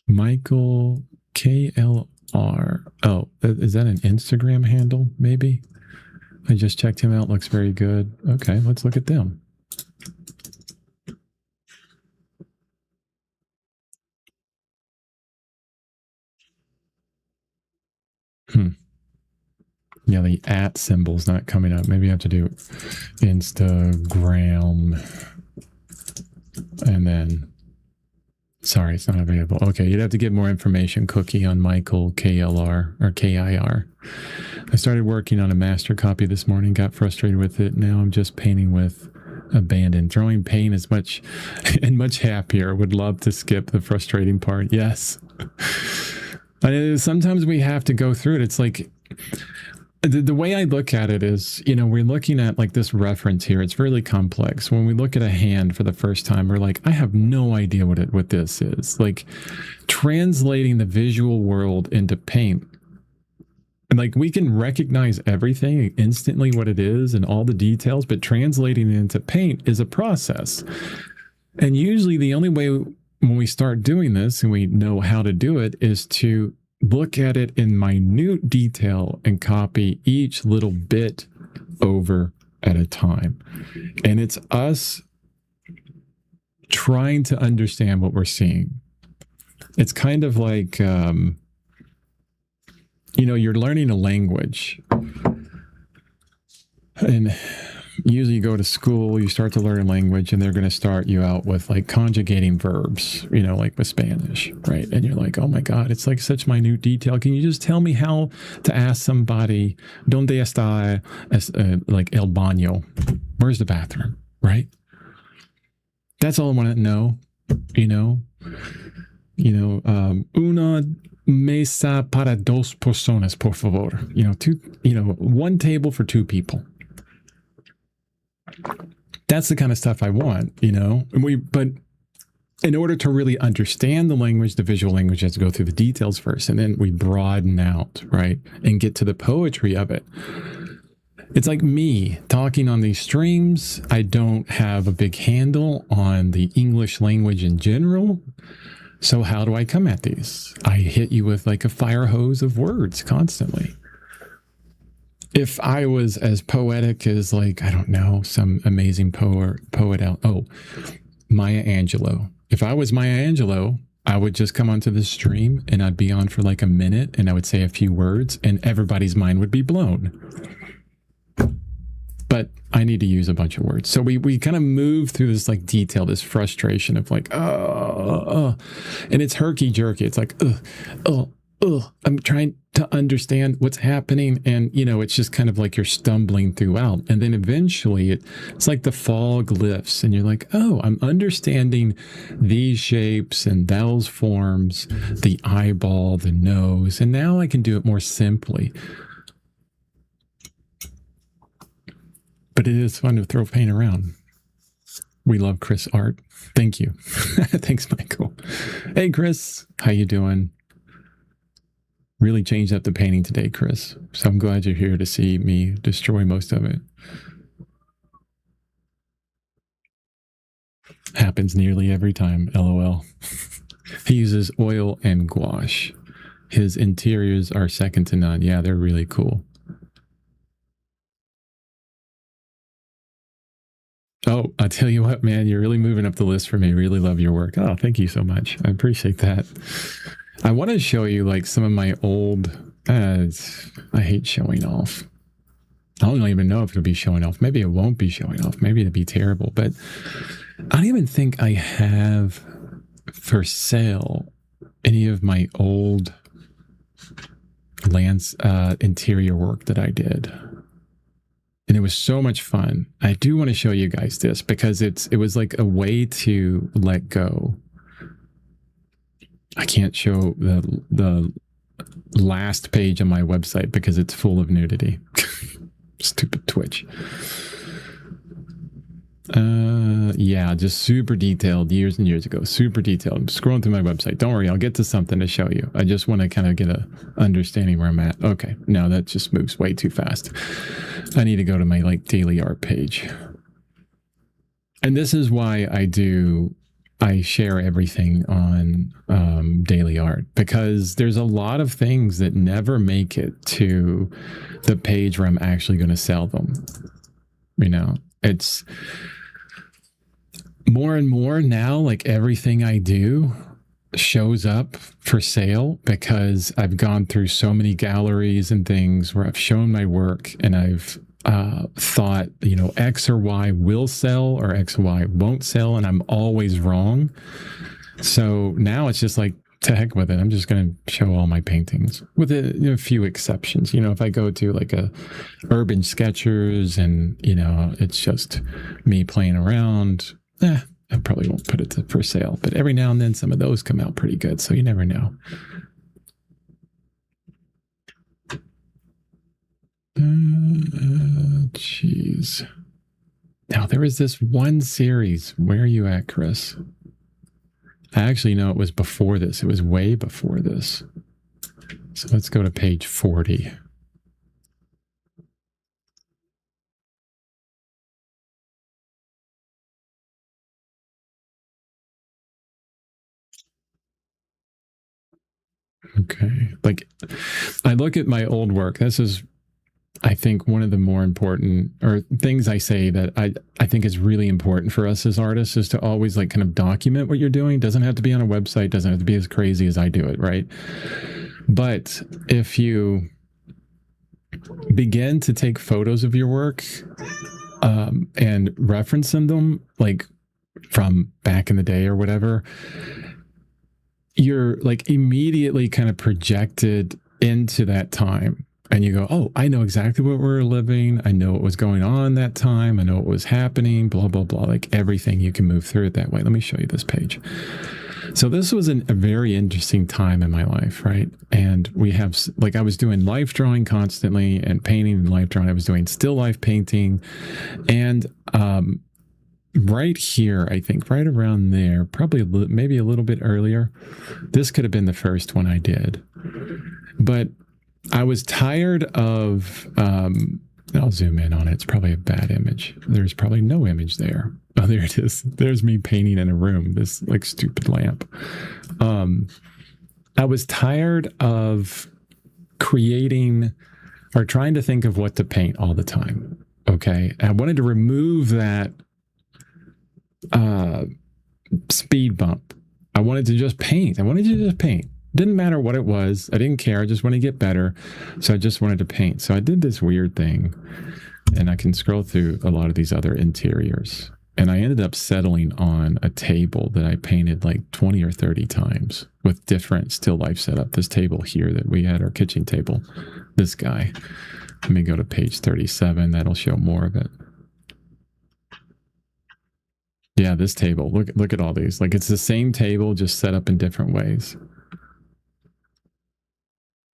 Michael KLR. Oh, is that an Instagram handle? Maybe. I just checked him out. Looks very good. Okay, let's look at them. Yeah, the @ symbol's not coming up. Maybe I have to do Instagram. And then, sorry, it's not available. Okay, you'd have to get more information, Cookie, on Michael KLR or KIR. I started working on a master copy this morning, got frustrated with it. Now I'm just painting with abandon. Drawing paint is much happier. Would love to skip the frustrating part. Yes. Sometimes we have to go through it. It's like, the way I look at it is, we're looking at like this reference here. It's really complex. When we look at a hand for the first time, we're like, I have no idea what this is. Like translating the visual world into paint. And like we can recognize everything instantly, what it is and all the details, but translating it into paint is a process. And usually the only way when we start doing this and we know how to do it is to look at it in minute detail and copy each little bit over at a time. And it's us trying to understand what we're seeing. It's kind of like, you're learning a language. And usually you go to school, you start to learn a language, and they're going to start you out with like conjugating verbs, like with Spanish, right? And you're like, oh my God, it's like such minute detail. Can you just tell me how to ask somebody, ¿Dónde está like el baño? Where's the bathroom, right? That's all I want to know, una mesa para dos personas, por favor. One table for two people. That's the kind of stuff I want, but in order to really understand the language, the visual language has to go through the details first, and then we broaden out, right? And get to the poetry of it. It's like me talking on these streams. I don't have a big handle on the English language in general. So how do I come at these? I hit you with like a fire hose of words constantly. If I was as poetic as, like, I don't know, some amazing poet out. Oh, Maya Angelou. If I was Maya Angelou, I would just come onto the stream and I'd be on for like a minute and I would say a few words and everybody's mind would be blown. But I need to use a bunch of words. So we kind of move through this like detail, this frustration of like, and it's herky jerky. It's like, I'm trying to understand what's happening. And, it's just kind of like you're stumbling throughout. And then eventually it's like the fog lifts and you're like, oh, I'm understanding these shapes and those forms, the eyeball, the nose. And now I can do it more simply. But it is fun to throw paint around. We love Chris art. Thank you. Thanks, Michael. Hey, Chris. How you doing? Really changed up the painting today, Chris. So I'm glad you're here to see me destroy most of it. Happens nearly every time, LOL. He uses oil and gouache. His interiors are second to none. Yeah, they're really cool. Oh, I'll tell you what, man, you're really moving up the list for me. Really love your work. Oh, thank you so much. I appreciate that. I want to show you like some of my old, I hate showing off. I don't even know if it'll be showing off. Maybe it won't be showing off. Maybe it'll be terrible, but I don't even think I have for sale any of my old interior work that I did. And it was so much fun. I do want to show you guys this because it was like a way to let go. I can't show the last page on my website because it's full of nudity. Stupid Twitch. Yeah, just super detailed years and years ago. Super detailed. I'm scrolling through my website. Don't worry, I'll get to something to show you. I just want to kind of get a understanding where I'm at. Okay, no, that just moves way too fast. I need to go to my like daily art page. And this is why I share everything on daily art, because there's a lot of things that never make it to the page where I'm actually going to sell them. It's more and more now, like everything I do shows up for sale because I've gone through so many galleries and things where I've shown my work and I've thought, X or Y will sell or X or Y won't sell, and I'm always wrong. So now it's just like, to heck with it. I'm just going to show all my paintings with a few exceptions. If I go to like a Urban Sketchers and, it's just me playing around, I probably won't put it for sale. But every now and then some of those come out pretty good. So you never know. Jeez. Now there is this one series. Where are you at, Chris? I actually know it was before this. It was way before this. So let's go to page 40. Okay. Like, I look at my old work. This is, I think, one of the more important or things I say that I think is really important for us as artists is to always like kind of document what you're doing. Doesn't have to be on a website, doesn't have to be as crazy as I do it, right? But if you begin to take photos of your work and reference them like from back in the day or whatever, you're like immediately kind of projected into that time. And you go, oh, I know exactly what we're living. I know what was going on that time. I know what was happening, blah, blah, blah. Like everything, you can move through it that way. Let me show you this page. So this was a very interesting time in my life, right? And we have, like, I was doing life drawing constantly and painting and life drawing. I was doing still life painting. And right here, I think, right around there, probably maybe a little bit earlier, this could have been the first one I did. But I was tired of I'll zoom in on it. It's probably a bad image. There's probably no image there. Oh, there it is. There's me painting in a room, this like stupid lamp. I was tired of creating or trying to think of what to paint all the time. Okay. I wanted to remove that speed bump. I wanted to just paint. Didn't matter what it was. I didn't care. I just wanted to get better. So I just wanted to paint. So I did this weird thing, and I can scroll through a lot of these other interiors. And I ended up settling on a table that I painted like 20 or 30 times with different still life setup. This table here that we had, our kitchen table, this guy. Let me go to page 37. That'll show more of it. Yeah, this table. Look at all these. Like, it's the same table, just set up in different ways.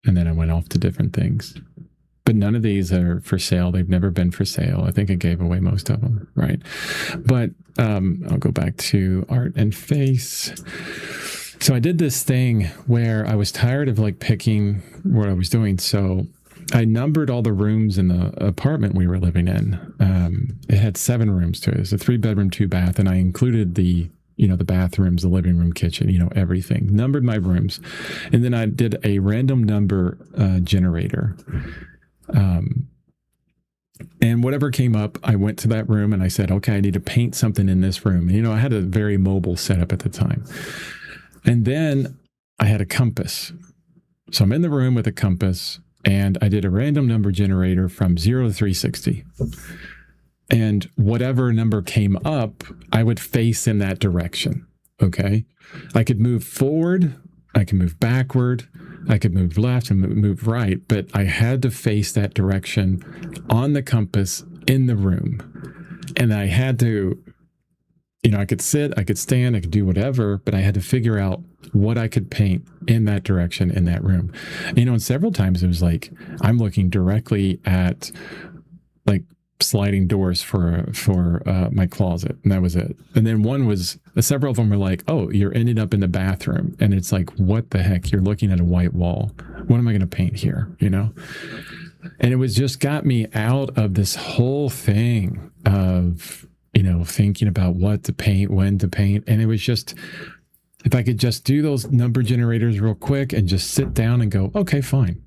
And then I went off to different things. But none of these are for sale. They've never been for sale. I think I gave away most of them, right? But I'll go back to art and face. So I did this thing where I was tired of like picking what I was doing. So I numbered all the rooms in the apartment we were living in. It had 7 rooms to it. It's a 3-bedroom, 2-bath, and I included the bathrooms, the living room, kitchen, everything. Numbered my rooms, and then I did a random number generator. And whatever came up, I went to that room and I said, okay, I need to paint something in this room. And, I had a very mobile setup at the time. And then I had a compass. So I'm in the room with a compass, and I did a random number generator from 0 to 360. And whatever number came up, I would face in that direction. Okay. I could move forward. I could move backward. I could move left and move right, but I had to face that direction on the compass in the room. And I had to, I could sit, I could stand, I could do whatever, but I had to figure out what I could paint in that direction in that room. And several times it was like, I'm looking directly at like sliding doors for my closet, and that was it. And then several of them were like, oh, you're ending up in the bathroom, and it's like, what the heck, you're looking at a white wall, what am I going to paint here? And it was just got me out of this whole thing of thinking about what to paint, when to paint. And it was just, if I could just do those number generators real quick and just sit down and go, okay, fine.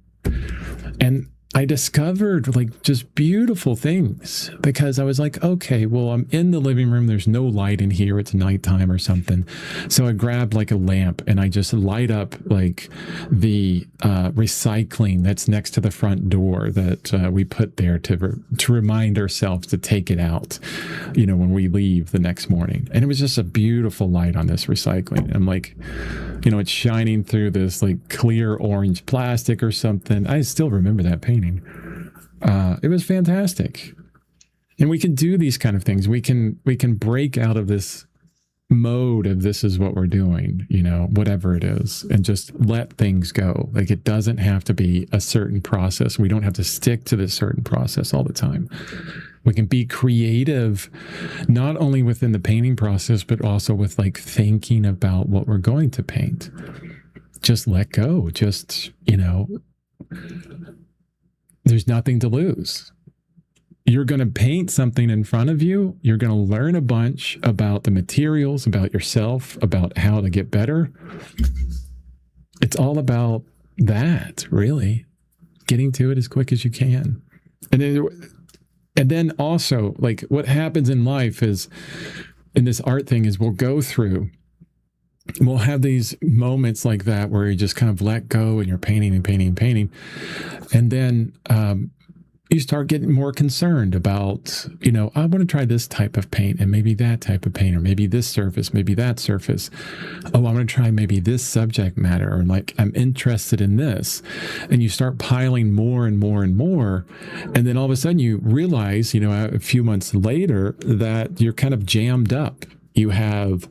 And I discovered like just beautiful things, because I was like, okay, well, I'm in the living room. There's no light in here. It's nighttime or something. So I grabbed like a lamp and I just light up like the recycling that's next to the front door that we put there to remind ourselves to take it out, when we leave the next morning. And it was just a beautiful light on this recycling. I'm like, it's shining through this like clear orange plastic or something. I still remember that painting. It was fantastic. And we can do these kind of things. We can break out of this mode of this is what we're doing, whatever it is, and just let things go. Like, it doesn't have to be a certain process. We don't have to stick to this certain process all the time. We can be creative, not only within the painting process, but also with like thinking about what we're going to paint. Just let go. Just, there's nothing to lose. You're going to paint something in front of you. You're going to learn a bunch about the materials, about yourself, about how to get better. It's all about that, really. Getting to it as quick as you can. And then also, like, what happens in life is, in this art thing, is we'll have these moments like that where you just kind of let go and you're painting and painting and painting. And then you start getting more concerned about, I want to try this type of paint and maybe that type of paint, or maybe this surface, maybe that surface. Oh, I want to try maybe this subject matter, or like, I'm interested in this. And you start piling more and more and more. And then all of a sudden you realize, a few months later, that you're kind of jammed up. You have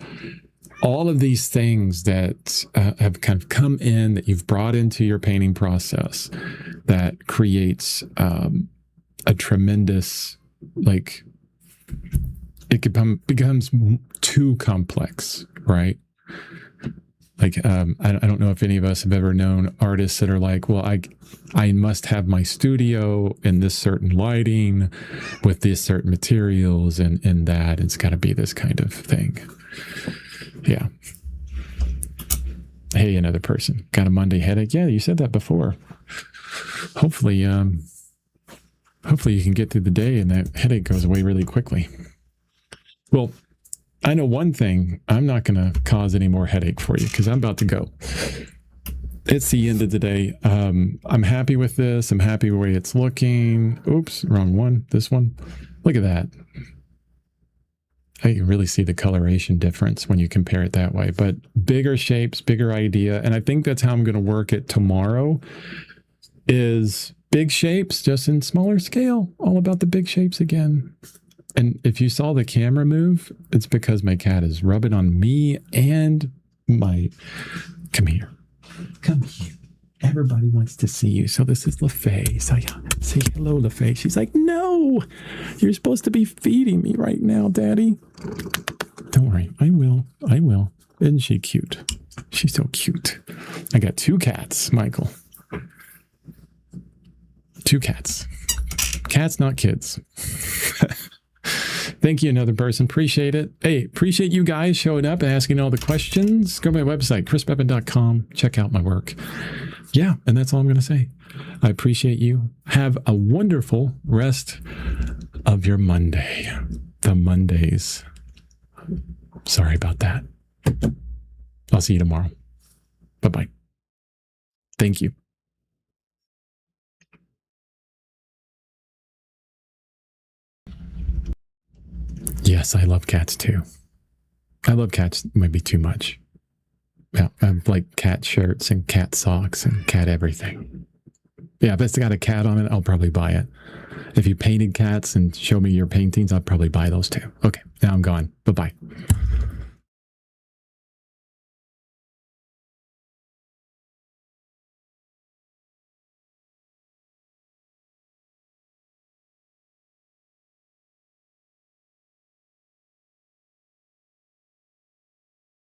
all of these things that have kind of come in, that you've brought into your painting process, that creates a tremendous, like, it becomes too complex, right? Like, I don't know if any of us have ever known artists that are like, well, I must have my studio in this certain lighting with these certain materials and that it's got to be this kind of thing. Yeah. Hey, another person got a Monday headache. Yeah, you said that before. Hopefully you can get through the day and that headache goes away really quickly. Well, I know one thing. I'm not going to cause any more headache for you because I'm about to go. It's the end of the day. I'm happy with this. I'm happy with the way it's looking. Oops, wrong one. This one. Look at that. I can really see the coloration difference when you compare it that way. But bigger shapes, bigger idea. And I think that's how I'm going to work it tomorrow is big shapes, just in smaller scale. All about the big shapes again. And if you saw the camera move, it's because my cat is rubbing on me and my... Come here. Come here. Everybody wants to see you. So this is LaFay. So yeah, say hello, LaFay. She's like, no, you're supposed to be feeding me right now, Daddy. Don't worry. I will. I will. Isn't she cute? She's so cute. I got 2 cats, Michael. 2 cats. Cats, not kids. Thank you, another person. Appreciate it. Hey, appreciate you guys showing up and asking all the questions. Go to my website, chrisbevan.com. Check out my work. Yeah, and that's all I'm going to say. I appreciate you. Have a wonderful rest of your Monday. The Mondays. Sorry about that. I'll see you tomorrow. Bye-bye. Thank you. Yes, I love cats too. I love cats maybe too much. Yeah, I have like cat shirts and cat socks and cat everything. Yeah, if it's got a cat on it, I'll probably buy it. If you painted cats and show me your paintings, I'll probably buy those too. Okay, now I'm gone. Bye-bye.